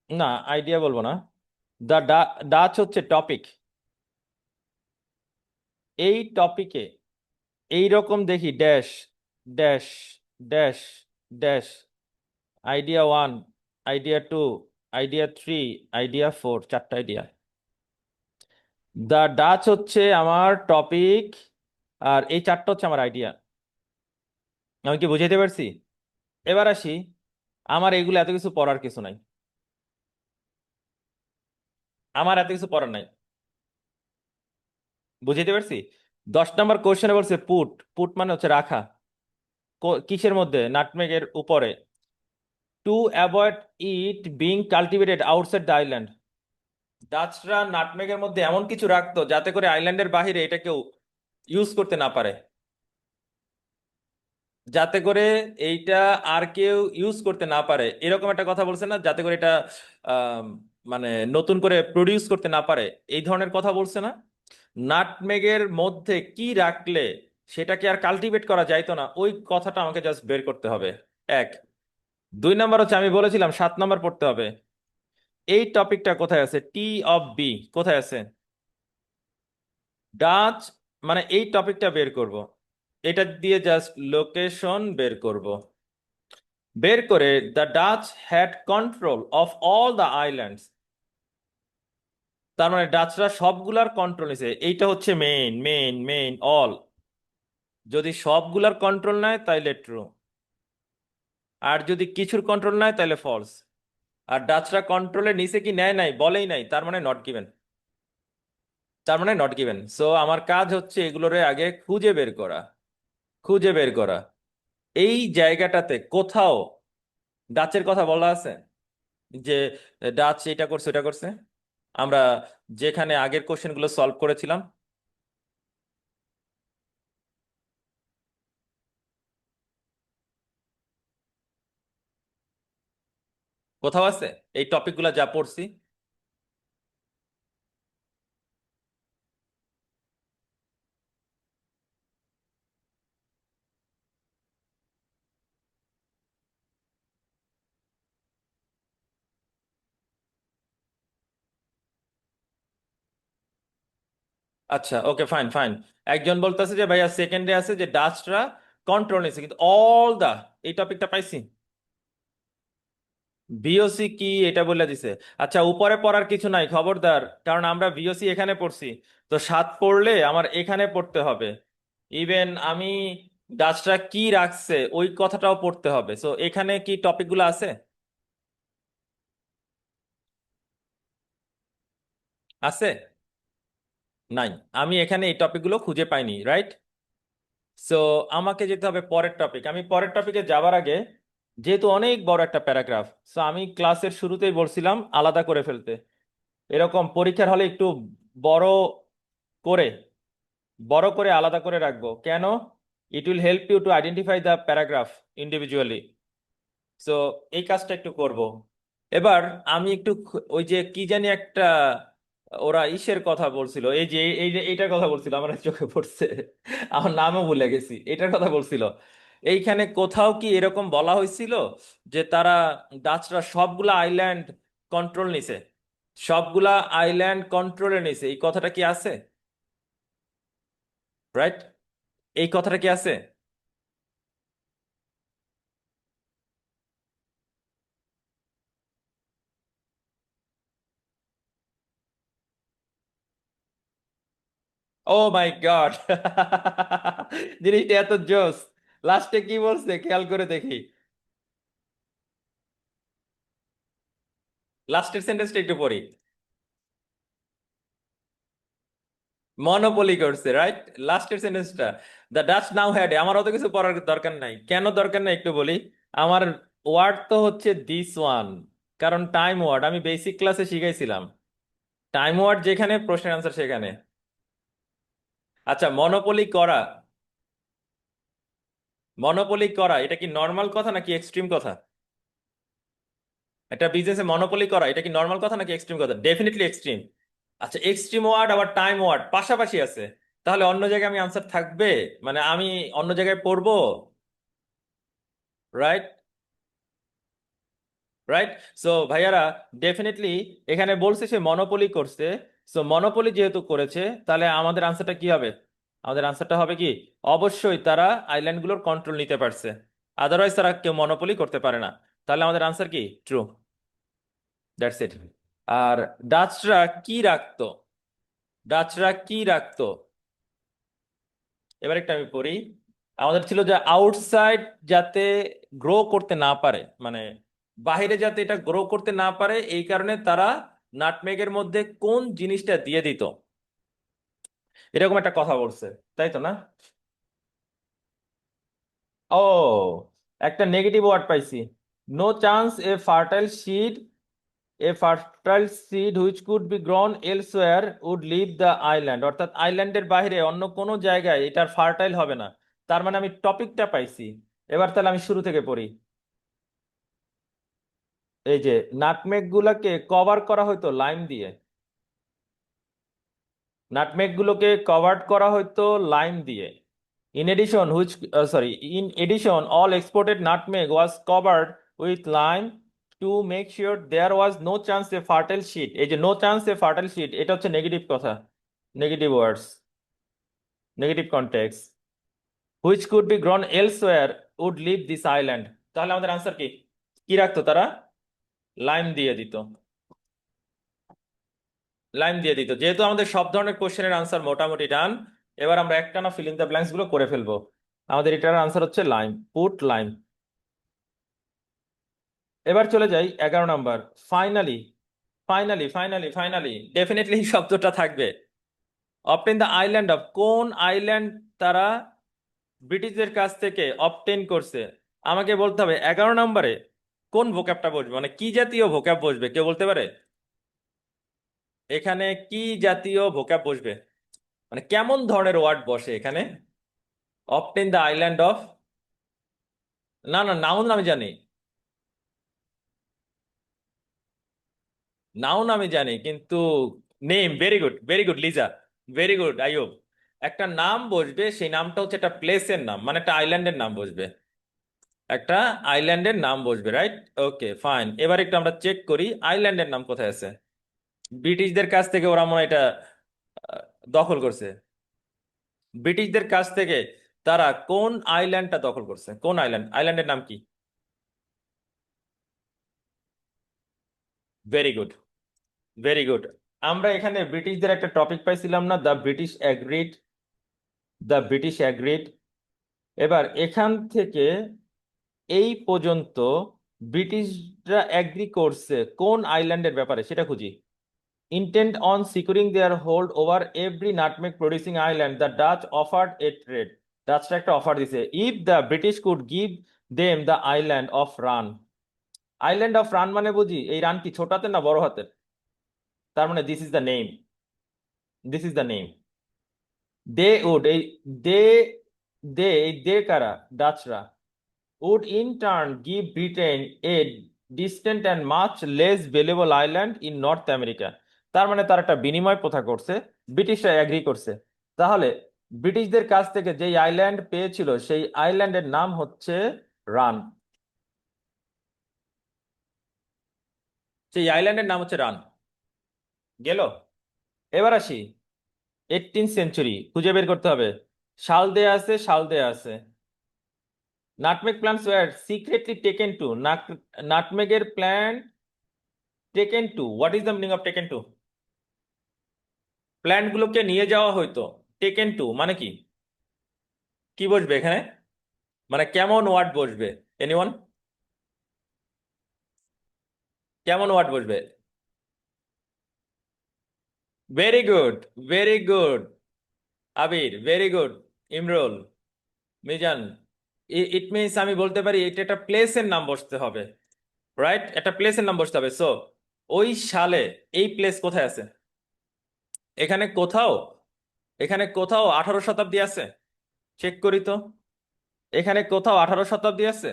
না আইডিয়া বলবো না, দ্য ডাচ হচ্ছে টপিক। এই টপিকে এইরকম দেখি dash dash dash dash, idea one, idea to, idea three, idea four, চারটা আইডিয়া। দ্য ডাচ হচ্ছে আমার টপিক, আর এই চারটা হচ্ছে আমার আইডিয়া। আমি কি বুঝাইতে পারছি? এবার আসি, আমার এগুলো এত কিছু পড়ার কিছু নাই, আমার এত কিছু পড়ার নাই। বুঝাইতে পারছি? 10 নম্বর কোশ্চেনে বলছে পুট, পুট মানে হচ্ছে রাখা। কিসের মধ্যে? নাটমেগের উপরে। To avoid it being cultivated outside the island. ডাচরা নাটমেগের মধ্যে এমন কিছু রাখতো যাতে করে আইল্যান্ডের বাহিরে এটা কেউ ইউজ করতে না পারে, যাতে করে এইটা আর কেউ ইউজ করতে না পারে, এরকম একটা কথা বলছে না? যাতে করে এটা আহ, মানে নতুন করে প্রডিউস করতে না পারে, এই ধরনের কথা বলছে না? নাটমেগের মধ্যে কি রাখলে সেটাকে আর কাল্টিভেট করা যাইতো না, ওই কথাটা আমাকে জাস্ট বের করতে হবে। এক। 2 নম্বর হচ্ছে আমি বলেছিলাম 7 নম্বর পড়তে হবে। এই টপিকটা কোথায় আছে? টি অফ বি কোথায় আছে? ডাচ, মানে এই টপিকটা বের করব, এটা দিয়ে জাস্ট লোকেশন বের করব। বের করে the Dutch had control of all the islands, তার মানে ডাচরা সবগুলার কন্ট্রোল নিছে, এইটা হচ্ছে মেইন মেইন মেইন অল। যদি সবগুলার কন্ট্রোল নেয় তাইলে ট্রু, আর যদি কিছুর কন্ট্রোল নেয় তাহলে ফলস। আর ডাচরা কন্ট্রোলে নিছে কি নেয় নাই বলেই নাই, তার মানে নট গিভেন, তার মানে নট গিভেন। সো আমার কাজ হচ্ছে এগুলোরে আগে খুঁজে বের করা, খুঁজে বের করা। এই জায়গাটাতে কোথাও ডাচের কথা বলা আছে যে ডাচ এটা করছে ওটা করছে? আমরা যেখানে আগের কোশ্চেন গুলো সলভ করেছিলাম, কোথাও আছে এই টপিক গুলা যা পড়ছি? আচ্ছা ওকে ফাইন ফাইন। একজন বলতেছে যে ভাইয়া সেকেন্ডে আছে যে ডাচরা কন্ট্রোল নিছে, কিন্তু অল দা, এই টপিকটা পাইছি? ভিওসি কি এটা বলে দিছে? আচ্ছা উপরে পড়ার কিছু নাই খবরদার, কারণ আমরা ভিওসি এখানে পড়ছি, তো 7 পড়লে আমার এখানে পড়তে হবে। ইভেন আমি ডাচরা কি রাখছে ওই কথাটাও পড়তে হবে। সো এখানে কি টপিকগুলো আছে? আছে? নাই। আমি এখানে এই টপিকগুলো খুঁজে পাইনি, রাইট? সো আমাকে যেতে হবে পরের টপিক। আমি পরের টপিকে যাবার আগে, যেহেতু অনেক বড় একটা প্যারাগ্রাফ, সো আমি ক্লাসের শুরুতেই বলছিলাম আলাদা করে ফেলতে, এরকম পরীক্ষার হলে একটু বড় করে, বড় করে আলাদা করে রাখবো। কেন? It will help you to identify the paragraph individually. So এই কাজটা একটু করব। এবার আমি একটু ওই যে কি জানি একটা, ওরা ইসের কথা বলছিল, এই যে এইটার কথা বলছিল, আমার চোখে পড়ছে, আমার নামও ভুলে গেছি, এটার কথা বলছিল। এইখানে কোথাও কি এরকম বলা হয়েছিল যে তারা, ডাচরা সবগুলা আইল্যান্ড কন্ট্রোল নিছে? সবগুলা আইল্যান্ড কন্ট্রোলে নিছে, এই কথাটা কি আছে? রাইট? এই কথাটা কি আছে? ও মাই গড! জিনিসটা এত জোস! লাস্টে কি বলছে খেয়াল করে দেখি, লাস্টের সেন্টেন্সটা একটু পড়ি। মনোপলি করছে, রাইট? লাস্টের সেন্টেন্সটা, দ্য ডাচ নাও হ্যাড, আমার অত কিছু পড়ার দরকার নাই। কেন দরকার নাই একটু বলি। আমার ওয়ার্ড তো হচ্ছে দিস ওয়ান, কারণ টাইম ওয়ার্ড আমি বেসিক ক্লাসে শিখাইছিলাম। টাইম ওয়ার্ড যেখানে, প্রশ্নের আনসার সেখানে। আচ্ছা মনোপলি করা, মনোপলি করা এটা কি নর্মাল কথা নাকি এক্সট্রিম কথা? একটা বিজনেসে মনোপলি করা এটা কি নর্মাল কথা নাকি এক্সট্রিম কথা? Definitely extreme. আচ্ছা এক্সট্রিম ওয়ার্ড আবার টাইম ওয়ার্ড পাশাপাশি আছে, তাহলে অন্য জায়গায় আমি আনসার থাকবে, মানে আমি অন্য জায়গায় পড়বো, রাইট? রাইট? সো ভাইয়ারা, ডেফিনেটলি এখানে বলছে সে মনোপলি করছে। সো মনোপলি যেহেতু করেছে, তাহলে আমাদের আনসারটা কি হবে? আমাদের আনসারটা হবে কি, অবশ্যই তারা আইল্যান্ডগুলোর কন্ট্রোল নিতে পারছে, আদারওয়াইজ তারা কেউ মনোপলি করতে পারে না। তাহলে আমাদের আনসার কি, ট্রু। That's it. আর ডাচরা কি রাখতো? ডাচরা কি রাখতো? এবার একটা আমি পড়ি। আমাদের ছিল যে আউটসাইড যাতে গ্রো করতে না পারে, মানে বাইরে যাতে এটা গ্রো করতে না পারে, এই কারণে তারা নাটমেগের মধ্যে কোন জিনিসটা দিয়ে দিত, এরকম একটা কথা বলছে, তাই তো না? ও, একটা নেগেটিভ ওয়ার্ড পাইছি। No chance a fertile seed which could be grown elsewhere would leave the island, অর্থাৎ আইল্যান্ডের বাইরে অন্য কোনো জায়গায় এটার ফার্টাইল হবে না। তার মানে আমি টপিকটা পাইছি। এবার তাহলে আমি শুরু থেকে পড়ি। এই যে নাটমেগ গুলাকে কভার করা হতো লাইম দিয়ে, নাটমেগ গুলোকে কভার্ড করা হতো লাইম দিয়ে। In addition which sorry in addition all exported nutmeg was covered with lime to make sure there was no chance a fertile seed. এই যে no chance a fertile seed, এটা হচ্ছে negative কথা, negative words, negative context. Which could be grown elsewhere would leave this island. তাহলে আমাদের answer কি, কি রাখতো তারা? লাইম দিয়ে দিত, লাইন দিয়ে দিত। যেহেতু আমাদের সব ধরনের কোশ্চেনের আনসার মোটামুটি ডান, এবার আমরা একটানা ফিল ইন দ্য ব্ল্যাঙ্কস গুলো করে ফেলবো। আমাদের এটার আনসার হচ্ছে লাইম, পুট লাইম। এবার চলে যাই 11 নাম্বার। ফাইনালি, ফাইনালি ডেফিনেটলি এই শব্দটা থাকবে। অবটেন দ্য আইল্যান্ড অফ, কোন আইল্যান্ড তারা ব্রিটিশদের কাছ থেকে অবটেন করছে? আমাকে বলতে হবে 11 নম্বরে কোন ভোক্যাবটা বসবে, মানে কি জাতীয় ভোক্যাব বসবে, কেউ বলতে পারে? এখানে কি জাতীয় ভোক্যাব বসবে, মানে কেমন ধরনের ওয়ার্ড বসে এখানে? অবটেন দ্য আইল্যান্ড অফ, না না, নাউন আমি জানি, নাউন আমি জানি, কিন্তু name, very good very good Liza, very good Ayub. একটা নাম বসবে, সেই নামটা হচ্ছে একটা প্লেসের নাম, মানে একটা আইল্যান্ডের নাম বসবে, একটা আইল্যান্ডের নাম বসবে, রাইট? Okay fine. এবার একটু আমরা চেক করি আইল্যান্ডের নাম কোথায় আছে। ব্রিটিশদের কাছ থেকে ওরা মনে হয় এটা আহ, দখল করছে। ব্রিটিশদের কাছ থেকে তারা কোন আইল্যান্ডটা দখল করছে, কোন আইল্যান্ড, আইল্যান্ডের নাম কি? Very good, very good. আমরা এখানে ব্রিটিশদের একটা টপিক পাইছিলাম না, দ্য ব্রিটিশ অ্যাগ্রিড। এবার এখান থেকে এই পর্যন্ত ব্রিটিশরা অ্যাগ্রি করছে কোন আইল্যান্ডের ব্যাপারে সেটা খুঁজি। Intent on securing their hold over every nutmeg producing island the Dutch offered a trade. ডাচরা একটা অফার দিছে, if the British could give them the island of Run. Island of Run মানে বুঝি এই রান কি ছোট হাতের না বড় হাতের? তার মানে this is the name, this is the name. They would, এই দে, দে কারা, ডাচরা, would in turn give Britain a distant and much less valuable island in North America। তার মানে তার একটা বিনিময় প্রথা করছে, ব্রিটিশরা এগ্রি করছে। তাহলে ব্রিটিশদের কাছ থেকে যেই আইল্যান্ড পেয়েছিল সেই আইল্যান্ডের নাম হচ্ছে রান, সেই আইল্যান্ডের নাম হচ্ছে রান। গেল। এবার আসি 18th সেঞ্চুরি, খুঁজে বের করতে হবে। সাল দেয়া আছে, সাল দেয়া আছে। Nutmeg plants were secretly taken to, নাটমেগের plant taken to, what is the meaning of taken to? Plant গুলোকে নিয়ে যাওয়া হইতো। টেকেন টু মানে কি, কি বসবে এখানে, মানে কেমন ওয়ার্ড বসবে? এনিওয়ান, কেমন ওয়ার্ড বসবে? Very good, very good Abir, very good Imrul, Mizan. It means আমি বলতে পারি এটা একটা প্লেসের নাম বসতে হবে, রাইট? একটা প্লেসের নাম বসতে হবে। সো ওই সালে এই প্লেস কোথায় আছে? এখানে কোথাও, এখানে কোথাও 18 শতাব্দী আছে? চেক করি তো, এখানে কোথাও 18 শতাব্দী আছে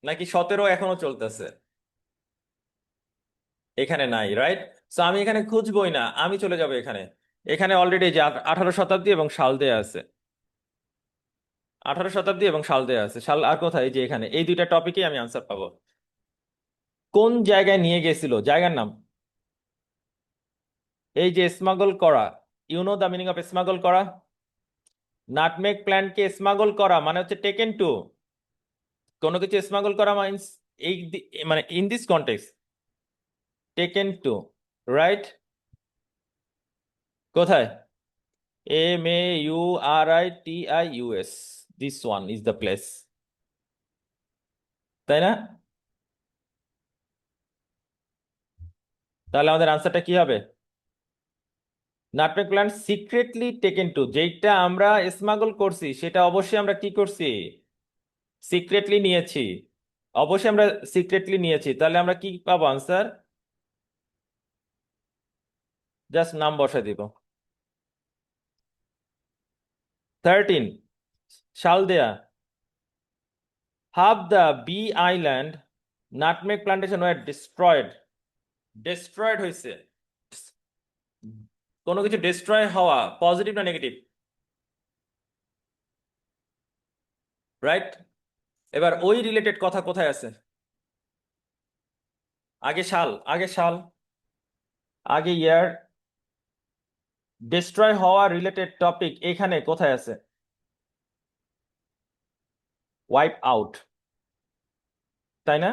নাকি 17 এখনো চলতেছে? এখানে নাই, রাইট? সো আমি এখানে খুঁজবই না, আমি চলে যাব এখানে। এখানে অলরেডি যে 18 শতাব্দী এবং সাল দেয়া আছে, 18 শতাব্দী এবং সাল দেয়া আছে। সাল আর কোথায়? এই যে এখানে এই দুইটা টপিকে আমি আনসার পাবো। কোন জায়গায় নিয়ে গেছিল, জায়গার নাম। এই যে স্মাগল করা, you know the meaning of smuggle করা। নাটমেগ প্ল্যান্টকে স্মাগল করা মানে হচ্ছে টেকেন টু। কোনো কিছু স্মাগল করা মাইন্স এই মানে in this context taken to, right? কোথায়? Mauritius, this one is the place, তাই না? তাহলে আমাদের আনসারটা কি হবে? Nutmeg plant secretly taken two, যেটা আমরা স্মাগল করছি সেটা অবশ্যই আমরা কি করছি? সিক্রেটলি নিয়েছি। অবশ্যই আমরা সিক্রেটলি নিয়েছি, তাহলে আমরা কি পাবো আনসার? জাস্ট নাম বসাই দিব। 13, সাল দেয়া। Half the be island nutmeg plantation were destroyed. Destroyed হয়েছে। কোনো কিছু ডিস্ট্রয় হওয়া পজিটিভ না নেগেটিভ? রাইট। এবার ওই রিলেটেড কথা কোথায় আছে? আগে সাল, আগে সাল, আগে ইয়ার। ডিস্ট্রয় হওয়া রিলেটেড টপিক এখানে কোথায় আছে? ওয়াইপ আউট, তাই না?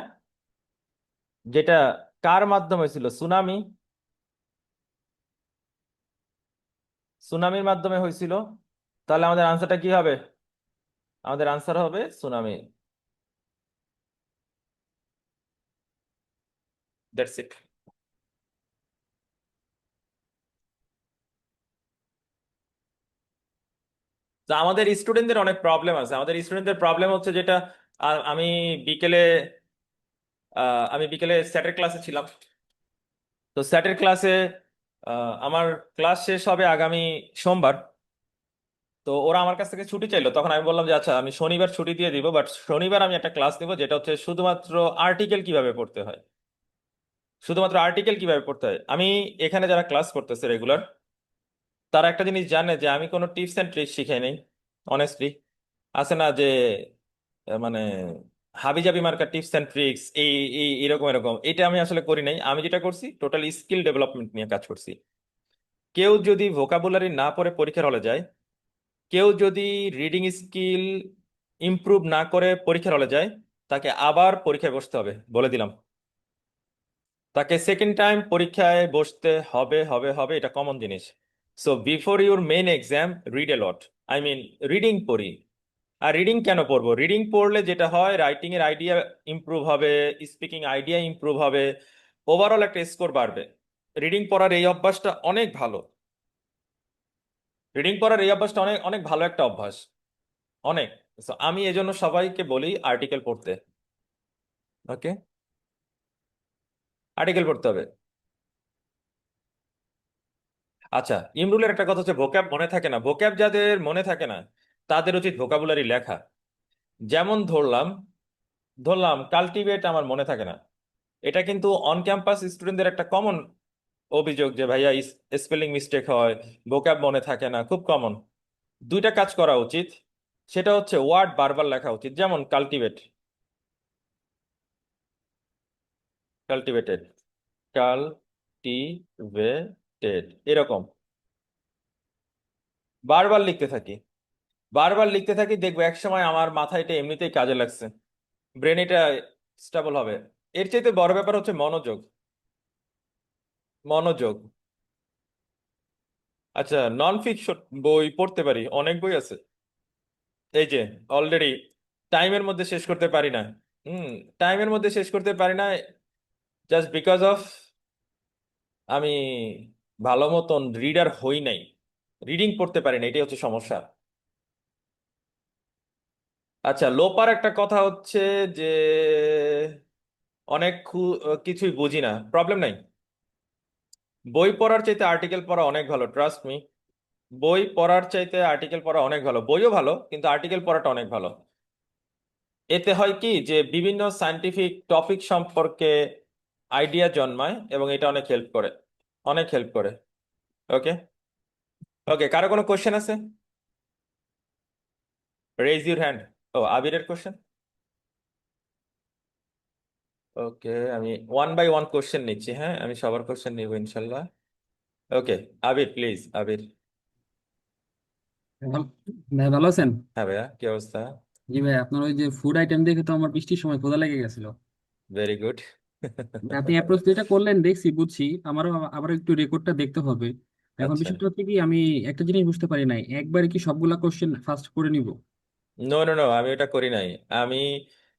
যেটা কার মাধ্যমে ছিল? সুনামি। সুনামির মাধ্যমে হয়েছিল। তাহলে আমাদের আনসারটা কি হবে? আমাদের আনসার হবে সুনামি। That's it. তো আমাদের স্টুডেন্টদের অনেক প্রবলেম আছে। আমাদের স্টুডেন্টদের প্রবলেম হচ্ছে যেটা, আমি বিকেলে আমি বিকেলে স্যাটের ক্লাসে ছিলাম। তো স্যাটের ক্লাসে আমার ক্লাস শেষ হবে আগামী সোমবার। তো ওরা আমার কাছ থেকে ছুটি চাইলো, তখন আমি বললাম যে আচ্ছা আমি শনিবার ছুটি দিয়ে দিব, বাট শনিবার আমি একটা ক্লাস নিব যেটা হচ্ছে শুধুমাত্র আর্টিকেল কিভাবে পড়তে হয়। শুধুমাত্র আর্টিকেল কিভাবে পড়তে হয়। আমি এখানে যারা ক্লাস করতেছে রেগুলার, তারা একটা জিনিস জানে যে আমি কোনো টিপস অ্যান্ড ট্রিক্স শিখাই নাই। অনেস্টলি আছে না যে মানে হাবিজাবি মার্কা টিপস অ্যান্ড ট্রিক্স, এই এই এরকম এরকম, এটা আমি আসলে করি নাই। আমি যেটা করছি টোটাল স্কিল ডেভেলপমেন্ট নিয়ে কাজ করছি। কেউ যদি ভোকাবুলারি না পড়ে পরীক্ষার হলে যায়, কেউ যদি রিডিং স্কিল ইমপ্রুভ না করে পরীক্ষার হলে যায়, তাকে আবার পরীক্ষায় বসতে হবে, বলে দিলাম। তাকে সেকেন্ড টাইম পরীক্ষায় বসতে হবে হবে হবে, এটা কমন জিনিস। So before your main exam read a lot. I mean reading পড়ি। আর রিডিং কেন পড়বো? রিডিং পড়লে যেটা হয়, রাইটিং এর আইডিয়া ইমপ্রুভ হবে, স্পিকিং আইডিয়া ইমপ্রুভ হবে, ওভারঅল একটা স্কোর বাড়বে। রিডিং পড়ার এই অভ্যাসটা অনেক ভালো। রিডিং পড়ার এই অভ্যাসটা অনেক অনেক ভালো একটা অভ্যাস, অনেক। So, আমি এজন্য সবাইকে বলি আর্টিকেল পড়তে। ওকে, আর্টিকেল পড়তে হবে। আচ্ছা, ইমরুলের একটা কথা হচ্ছে ভোক্যাব মনে থাকে না। ভোক্যাব যাদের মনে থাকে না তাদের উচিত ভোকাবুলারি লেখা। যেমন ধরলাম, কাল্টিভেট আমার মনে থাকে না। এটা কিন্তু অন ক্যাম্পাস স্টুডেন্টদের একটা কমন অভিযোগ যে ভাইয়া স্পেলিং মিস্টেক হয়, ভোক্যাব মনে থাকে না, খুব কমন। দুইটা কাজ করা উচিত, সেটা হচ্ছে ওয়ার্ড বারবার লেখা উচিত। যেমন কাল্টিভেট, কাল্টিভেটেড, কাল্টিভেটেড, এরকম বারবার লিখতে থাকি। বারবার লিখতে থাকি, দেখবো এক সময় আমার মাথায় এটা এমনিতেই কাজে লাগছে, ব্রেন এটা স্টেবল হবে। এর চাইতে বড় ব্যাপার হচ্ছে মনোযোগ। মনোযোগ। আচ্ছা, নন ফিকশন বই পড়তে পারি, অনেক বই আছে। এই যে অলরেডি টাইমের মধ্যে শেষ করতে পারি না। হুম, টাইমের মধ্যে শেষ করতে পারি না, জাস্ট বিকজ অফ আমি ভালো মতন রিডার হই নাই, রিডিং পড়তে পারি না, এটাই হচ্ছে সমস্যা। আচ্ছা, লোপার একটা কথা হচ্ছে যে অনেক কিছুই বুঝি না, প্রবলেম নাই। বই পড়ার চাইতে আর্টিকেল পড়া অনেক ভালো, ট্রাস্ট মি। বই পড়ার চাইতে আর্টিকেল পড়া অনেক ভালো। বইও ভালো কিন্তু আর্টিকেল পড়াটা অনেক ভালো। এতে হয় কি যে বিভিন্ন সায়েন্টিফিক টপিক সম্পর্কে আইডিয়া জন্মায় এবং এটা অনেক হেল্প করে, অনেক হেল্প করে। ওকে, ওকে, কারো কোনো কোশ্চেন আছে? Raise your hand. ও, আবিরের কোশ্চেন। ওকে, আমি ওয়ান বাই ওয়ান কোশ্চেন নিচ্ছি, হ্যাঁ আমি সবার কোশ্চেন নিব ইনশাল্লাহ। ওকে, আবির প্লিজ, আবির। ভালো- ভাই ভালো আছেন? হ্যাঁ ভাইয়া, কি অবস্থা? জি ভাই, আপনার ওই যে ফুড আইটেম দেখে তো আমার বৃষ্টির সময় ক্ষুধা লেগে গেছিল। Very good. আপনি অ্যাপ্রোচ যেটা করলেন দেখছি, বুঝছি, আমারও আবার একটু রেকর্ডটা দেখতে হবে। এখন আচ্ছা, বিষয়টা হচ্ছে কি, আমি একটা জিনিস বুঝতে পারি নাই, একবারে কি সবগুলা কোশ্চেন ফার্স্ট করে নিব? নো নো নো, আমি ওটা করি নাই। আমি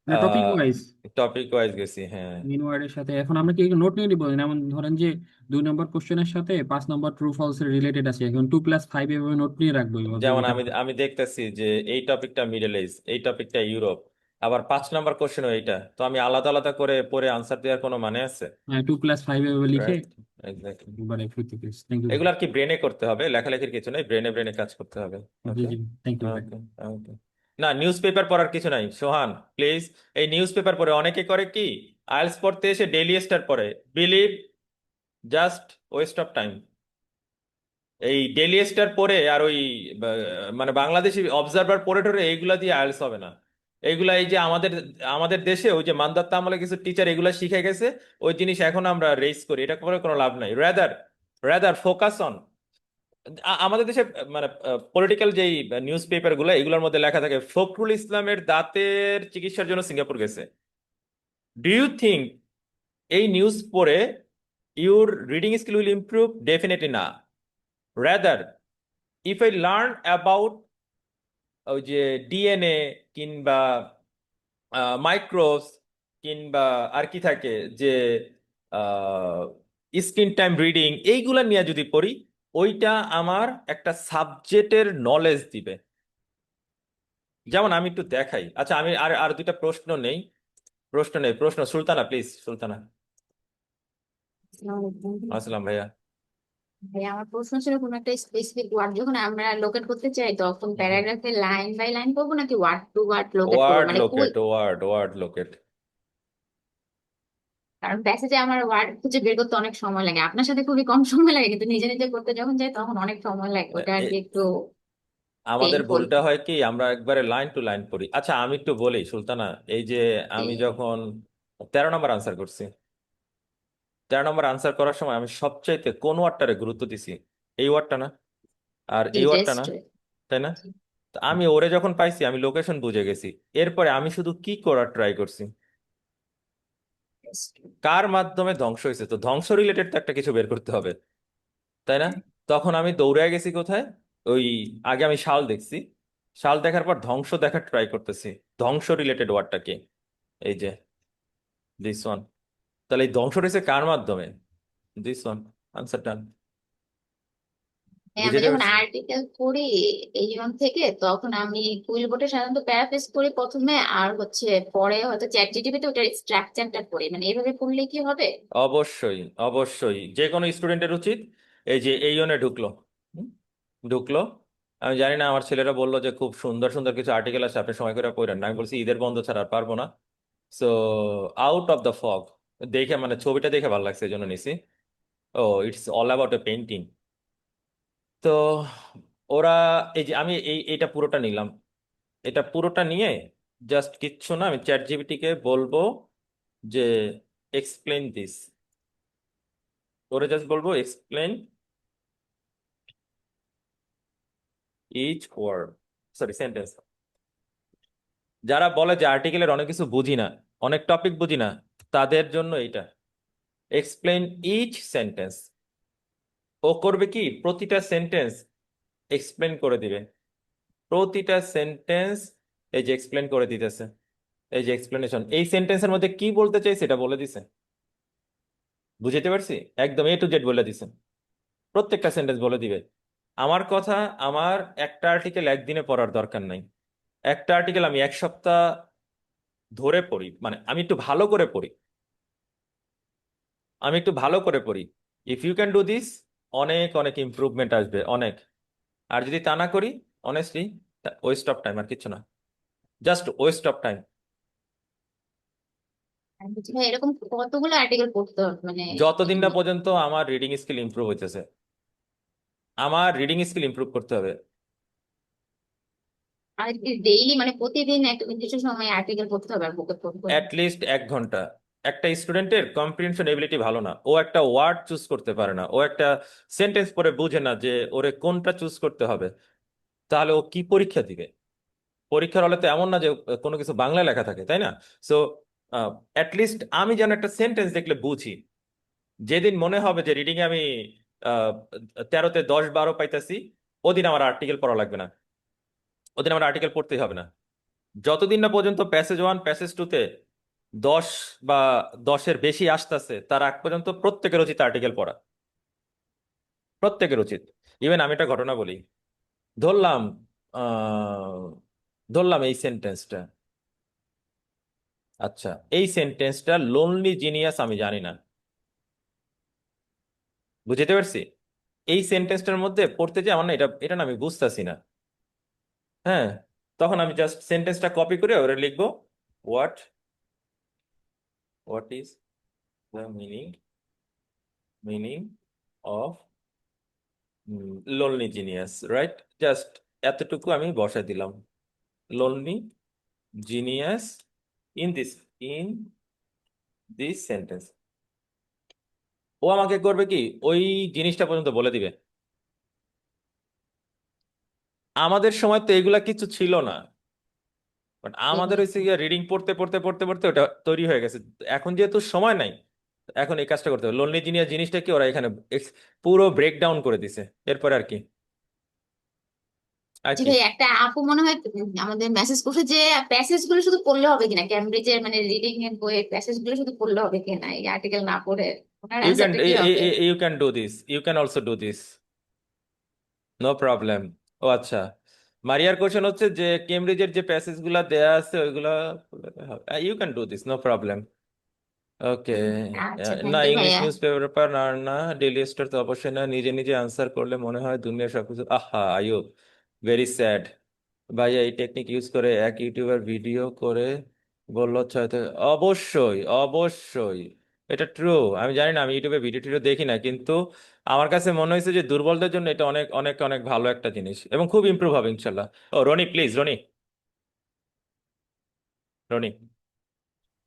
মানে টপিক ওয়াইজ, টপিক ওয়াইজ গেছি, হ্যাঁ। মিন ওয়ার্ডের সাথে। এখন আমরা কি নোট নিয়ে নিব? যেমন ধরেন যে 2 নম্বর কোশ্চেনের সাথে 5 নম্বর ট্রু ফলস এর রিলেটেড আছে, এখন 2+5 এভাবে নোট নিয়ে রাখবো এইভাবে যেমন ওটা। আমি আমি দেখতেছি যে এই টপিকটা মিডল ইস্ট, এই টপিকটা ইউরোপ, আবার 5 নাম্বার কোশ্চেন এইটা, তো আমি আলাদা আলাদা করে পরে আনসার দেওয়ার কোনো মানে আছে? 2+5 এভাবে লিখে রাইট, এক্স্যাক্টলি। একবারে ফিফটি পেজ। থ্যাংক ইউ ভাই। এগুলো আর কি ব্রেনে করতে হবে, লেখালেখির কিছু নেই, ব্রেনে ব্রেনে কাজ করতে হবে। জি ওকে, জি, থ্যাংক ইউ ভাই। ওকে, ওকে। না, নিউজ পেপার পড়ার কিছু নাই সোহান, প্লিজ। এই নিউজ পেপার পড়ে অনেকে করে কি, আইএলটিএস পড়তে এসে ডেইলি স্টার পড়ে, believe, just West of time. এই ডেইলি স্টার পড়ে আর ওই বা, মানে বাংলাদেশি অবজারভার পড়ে টরে এইগুলা দিয়ে আইএলটিএস হবে না। এইগুলা এই যে আমাদের আমাদের দেশে ওই যে মান্দাত্তা আমলে কিছু টিচার এগুলা শিখে গেছে, ওই জিনিস এখন আমরা রেস করি, এটা করে কোনো লাভ নাই। রাদার রাদার ফোকাস অন আমাদের দেশে মানে পলিটিক্যাল যেই নিউজ পেপার গুলো, এগুলোর মধ্যে লেখা থাকে ফখরুল ইসলামের দাঁতের চিকিৎসার জন্য সিঙ্গাপুর গেছে। ডু ইউ থিঙ্ক এই নিউজ পড়ে your reading skill will improve? Definitely না। Rather if I learn about ওই যে ডিএনএ কিংবা মাইক্রোস কিংবা আর কি থাকে যে স্ক্রিন টাইম রিডিং, এইগুলা নিয়ে যদি পড়ি, ওইটা আমার একটা সাবজেক্টের নলেজ দিবে। যেমন আমি একটু দেখাই, আচ্ছা আমি আর আর দুইটা প্রশ্ন নেই, প্রশ্ন সুলতানা প্লিজ, সুলতানা। আসসালামু আলাইকুম। আসসালাম ভাইয়া। ভাই, আমার প্রশ্ন ছিল কোন একটা স্পেসিফিক ওয়ার্ড যখন আমরা লোকেট করতে চাই তখন প্যারাগ্রাফে লাইন বাই লাইন করবো নাকি ওয়ার্ড টু ওয়ার্ড লোকেট করবো, ওয়ার্ড মানে কই? Locate, word locate. কারণ প্যাসেজে আমার ওয়ার্ড খুঁজে বের করতে অনেক সময় লাগে, আপনার সাথে খুবই কম সময় লাগে, কিন্তু নিজে নিজে করতে যখন যাই তখন অনেক সময় লাগে, ওটা আর কি একটু আমাদের পেইনফুল। ভুলটা হয় কি, আমরা একবারে লাইন টু লাইন পড়ি। আচ্ছা আমি একটু বলি সুলতানা, এই যে আমি যখন 13 নম্বর আনসার করছি, 13 নম্বর আনসার করার সময় আমি সবচাইতে কোন ওয়ার্ডটারে গুরুত্ব দিছি? এই ওয়ার্ডটা না? আর এই ওয়ার্ডটা না? ইন্টারেস্ট। তাই না? তো আমি ওরে যখন পাইছি আমি লোকেশন বুঝে গেছি, এরপরে আমি শুধু কি করার ট্রাই করছি, কার মাধ্যমে ধ্বংস হয়েছে, তো ধ্বংস রিলেটেড তো একটা কিছু বের করতে হবে, তাই না? তখন আমি দৌড়ে গেছি কোথায়, ওই আগে আমি শাল দেখছি, শাল দেখার পর ধ্বংস দেখার ট্রাই করতেছি, ধ্বংস রিলেটেড ওয়ার্ডটা কি, এই যে দিস ওয়ান। তাহলে এই ধ্বংস রয়েছে কার মাধ্যমে? দিস ওয়ান, আনসার ডান। হ্যাঁ, আমরা বুঝাতে যখন পারছি? আর্টিকেল পড়ি এই জন থেকে তখন আমি কুইল বোর্ডে সাধারণত প্যারাফ্রেজ করি প্রথমে, আর হচ্ছে পরে হয়তো চ্যাট জিটিপিতে ওটার স্ট্রাকচারটা করি, মানে এইভাবে পড়লে কি হবে? অবশ্যই, অবশ্যই যে কোনো স্টুডেন্টের উচিত। এই যে এই জন্য ঢুকলো, হুম, ঢুকলো, আমি জানি না, আমার ছেলেরা বললো যে খুব সুন্দর সুন্দর কিছু আর্টিকেল আছে, আপনি সময় করে পড়েন না। আমি বলছি ঈদের বন্ধ ছাড়া আর পারবো না। So out of the fog দেখে, মানে ছবিটা দেখে ভালো লাগছে এই জন্য নিছি। Oh, it's all about a painting. তো ওরা, এই যে আমি এইটা পুরোটা নিলাম, এটা পুরোটা নিয়ে জাস্ট কিচ্ছু না, আমি চ্যাট জিপিটি কে বলবো যে এক্সপ্লেন দিস, ওরে জাস্ট বলবো explain each word, sorry sentence. যারা বলে যে আর্টিকেলের অনেক কিছু বুঝি না, অনেক টপিক বুঝি না, তাদের জন্য এটা এক্সপ্লেন ইচ সেন্টেন্স। ও করবে কি, প্রতিটা সেন্টেন্স এক্সপ্লেন করে দিবে, প্রতিটা সেন্টেন্স এই যে এক্সপ্লেন করে দিতেছে, এই যে এক্সপ্লেনেশন, এই সেন্টেন্সের মধ্যে কি বলতে চাই সেটা বলে দিছে। বুঝতে পারছি? একদম এ টু জেড বলে দিছে, প্রত্যেকটা সেন্টেন্স বলে দিবে। আমার কথা, আমার একটা আর্টিকেল একদিনে পড়ার দরকার নাই, একটা আর্টিকেল আমি 1 সপ্তাহ ধরে পড়ি, মানে আমি একটু ভালো করে পড়ি, আমি একটু ভালো করে পড়ি। If you can do this, অনেক অনেক ইমপ্রুভমেন্ট আসবে, অনেক। আর যদি তা না করি, অনেস্টলি ওয়েস্ট অফ টাইম, আর কিছু না, জাস্ট ওয়েস্ট অফ টাইম। আমি বলছি, ভাই এরকম কতগুলো আর্টিকেল পড়তে হবে মানে? যতদিন না পর্যন্ত আমার রিডিং স্কিল ইমপ্রুভ হইতেছে, আমার রিডিং স্কিল ইমপ্রুভ করতে হবে। আর ডেইলি মানে প্রতিদিন একটা নির্দিষ্ট সময় আর্টিকেল পড়তে হবে আর বুকে পড়তে হবে? অ্যাটলিস্ট 1 ঘন্টা, একটা স্টুডেন্টের কম্প্রিহেনশন এবিলিটি ভালো না, ও একটা ওয়ার্ড চুজ করতে পারে না, ও একটা সেন্টেন্স পড়ে বুঝে না যে ওরে কোনটা চুজ করতে হবে, তাহলে ও কি পরীক্ষা দিবে? পরীক্ষার হলে তো এমন না যে কোনো কিছু বাংলায় লেখা থাকে, তাই না? সো অ্যাটলিস্ট আমি যেন একটা সেন্টেন্স দেখলে বুঝি। যেদিন মনে হবে যে রিডিং এ আমি 13-তে 10-12 পাইতেছি, ওদিন আমার আর্টিকেল পড়া লাগবে না, ওদিন আমার আর্টিকেল পড়তেই হবে না। যতদিন না পর্যন্ত প্যাসেজ 1 প্যাসেজ 2-তে 10 বা 10-এর বেশি আসতেছে, তার আগ পর্যন্ত প্রত্যেকের উচিত আর্টিকেল পড়া, প্রত্যেকের উচিত। ইভেন আমি একটা ঘটনা বলি। ধরলাম আহ ধরলাম এই সেন্টেন্সটা, আচ্ছা এই সেন্টেন্সটা লোনলি জিনিয়াস আমি জানি না, বুঝতে পারছি? এই সেন্টেন্সটার মধ্যে পড়তে যে আমার না এটা এটা না আমি বুঝতেছি না। হ্যাঁ, তখন আমি জাস্ট সেন্টেন্সটা কপি করে ওরে লিখবো, what what is the meaning of lonely genius, right? Just এতটুকু আমি বসাই দিলাম, lonely genius in in this sentence. ও আমাকে করবে কি, ওই জিনিসটা পর্যন্ত বলে দিবে। আমাদের সময় তো এগুলা কিছু ছিল না, বাট আমাদের হচ্ছে গিয়ে রিডিং পড়তে পড়তে পড়তে পড়তে ওটা তৈরি হয়ে গেছে। এখন যেহেতু সময় নাই, এখন এই কাজটা করতে হবে। লোনলি জিনিয়াস জিনিসটা কি ওরা এখানে পুরো ব্রেকডাউন করে দিছে। এরপর আর কি, আর জি কি ভাই, একটা আপু মনে হয় আমাদের মেসেজ করছে যে প্যাসেজ গুলো শুধু পড়লে হবে কিনা, ক্যামব্রিজের মানে রিডিং এর বইয়ের প্যাসেজ গুলো শুধু পড়লে হবে কিনা, এই আর্টিকেল না পড়ে। ওনার ইউ ক্যান অ্যান্সারটা কি হবে? You can do this, you can also do this, no problem. ও আচ্ছা, মারিয়ার কোশ্চেন হচ্ছে যে কেমব্রিজের যে প্যাসেজ গুলা দেয়া আছে ওইগুলা, you can do this, no problem. Okay. আচ্ছা, না, থ্যাংক ইউ ইংলিশ ভাইয়া। নিউজ পেপার না, না ডেইলি স্টার তো অবশ্যই না। নিজে নিজে আনসার করলে মনে হয় দুনিয়ার সবকিছু, আহা আয়ুব, ভেরি স্যাড। ভাইয়া এই টেকনিক ইউজ করে এক ইউটিউবার ভিডিও করে বললো অবশ্যই অবশ্যই, এটা ট্রু। আমি জানি না, আমি ইউটিউবে ভিডিও টিডিও দেখি না, কিন্তু আমার কাছে মনে হয়েছে যে দুর্বলদের জন্য এটা অনেক অনেক অনেক ভালো একটা জিনিস এবং খুব ইমপ্রুভ হবে ইনশাল্লাহ। ও রনি, প্লিজ রনি, রনি।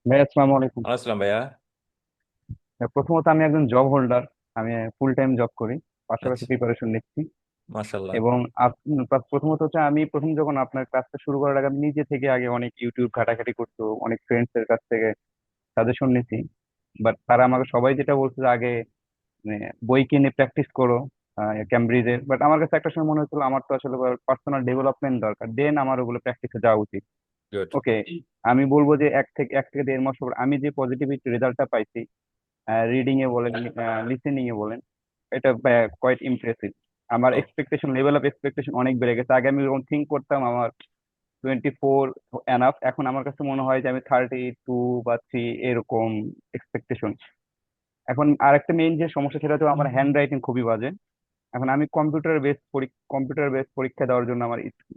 ভাই আসসালামু আলাইকুম। আসসালাম ভাইয়া। প্রথমত আমি একজন জব হোল্ডার। আমি ফুল টাইম জব করি, পাশাপাশি আচ্ছা, প্রিপারেশন নিচ্ছি। মাশাল্লাহ। এবং প্রথমত হচ্ছে আমি প্রথম যখন আপনার ক্লাসটা শুরু করার আগে আমি নিজে থেকে আগে অনেক ইউটিউব ঘাটাঘাটি করতো, অনেক ফ্রেন্ডস এর কাছ থেকে সাজেশন নিছি। বাট তারা আমাকে সবাই যেটা বলছে যে আগে মানে বই কিনে প্র্যাকটিস করো ক্যামব্রিজের। বাট আমার কাছে একটা সময় মনে হচ্ছিল আমার তো আসলে পার্সোনাল ডেভেলপমেন্ট দরকার, দেন আমার ওগুলো প্র্যাকটিসে যাওয়া উচিত। গুড। ওকে, আমি বলবো যে 1 থেকে 1.5 মাস পর আমি যে পজিটিভিটি রেজাল্টটা পাইছি রিডিং এ বলেন, লিসেনিং এ বলেন, এটা কোয়াইট ইমপ্রেসিভ। আমার ও এক্সপেকটেশন, লেভেল অফ এক্সপেকটেশন অনেক বেড়ে গেছে। আগে আমি যখন থিঙ্ক করতাম আমার 24 এনাফ, এখন আমার কাছে মনে হয় যে আমি 32 বা 3 এরকম এক্সপেকটেশন। এখন আরেকটা মেইন যে সমস্যা সেটা হচ্ছে আমার হ্যান্ড রাইটিং খুবই বাজে। এখন আমি কম্পিউটার বেস পরীক্ষা দেওয়ার জন্য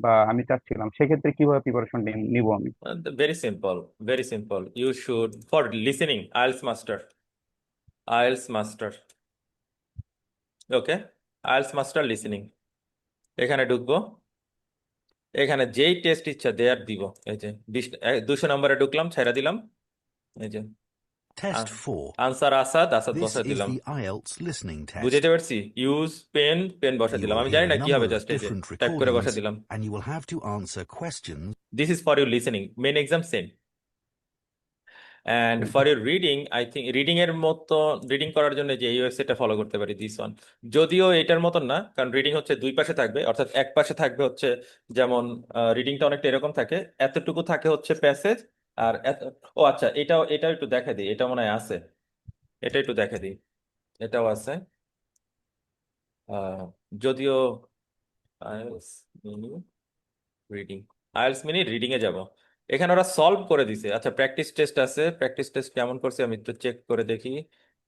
বা আমি চাচ্ছিলাম সেক্ষেত্রে কিভাবে প্রিপারেশন নিব আমি। Very simple, very simple. You should, for listening, IELTS Master. IELTS Master. Okay, IELTS Master listening. এখানে ঢুকবো, এখানে যেই টেস্ট ইচ্ছা দেয়ার দিব। এই যে 200 নম্বরে ঢুকলাম, ছেড়ে দিলাম। এই যে Test 4. Answer Asad, Asad This বসাই is দিলাম। the IELTS listening বুঝতে test. পারছি, ইউজ পেন, পেন বসাই You দিলাম। will আমি hear জানি a না কি হবে, number of জাস্ট এই যে different টাইপ করে বসাই recordings দিলাম। and you will have to answer questions. This is for your listening, main exam same. And for your reading, I think reading এর মতো, রিডিং করার জন্য যে এই ওয়েবসাইটটা ফলো করতে পারি, দিস ওয়ান। যদিও এটার মতন না, কারণ রিডিং হচ্ছে দুই পাশে থাকবে, অর্থাৎ এক পাশে থাকবে হচ্ছে যেমন রিডিংটা অনেকটা এরকম থাকে, এতটুকু থাকে হচ্ছে প্যাসেজ। আর ও আচ্ছা, এটাও একটু দেখা দিই, এটা মনে হয় আছে, এটা একটু দেখা দিই, এটাও আছে। আহ, যদিও IELTS mini reading, IELTS mini reading এ যাব। এখানে ওরা সলভ করে দিছে। আচ্ছা, প্র্যাকটিস টেস্ট আছে, প্র্যাকটিস টেস্ট কেমন করছে আমি একটু চেক করে দেখি।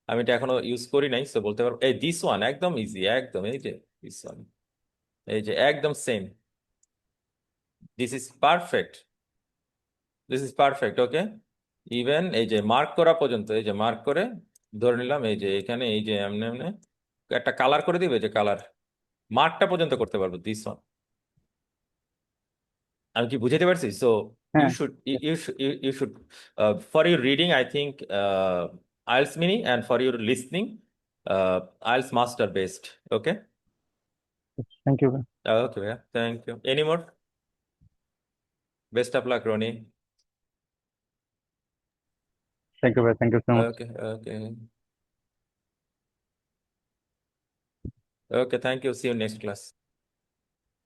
আমি এটা এখনো ইউজ করি নাই, তো বলতে পারবো। এই দিস ওয়ান একদম ইজি, একদম এই যে দিস ওয়ান, এই যে একদম same. This is perfect, this is perfect. Okay, even এই যে মার্ক করা পর্যন্ত, এই যে মার্ক করে ধরে নিলাম, এই যে এখানে এই যে এমনি এমনি একটা কালার করে দিবে, যে কালার মার্কটা পর্যন্ত করতে পারবো, দিস ওয়ান। আমি কি বুঝাতে পারছি? সো you হ্যাঁ should you should for your reading I think IELTS mini, and for your listening IELTS master best. Okay. Thank you Okay, yeah, thank you. Any more? Best of luck, Ronnie. Thank you ভাই, thank you so much. Okay, okay. Okay, thank you. See you next class.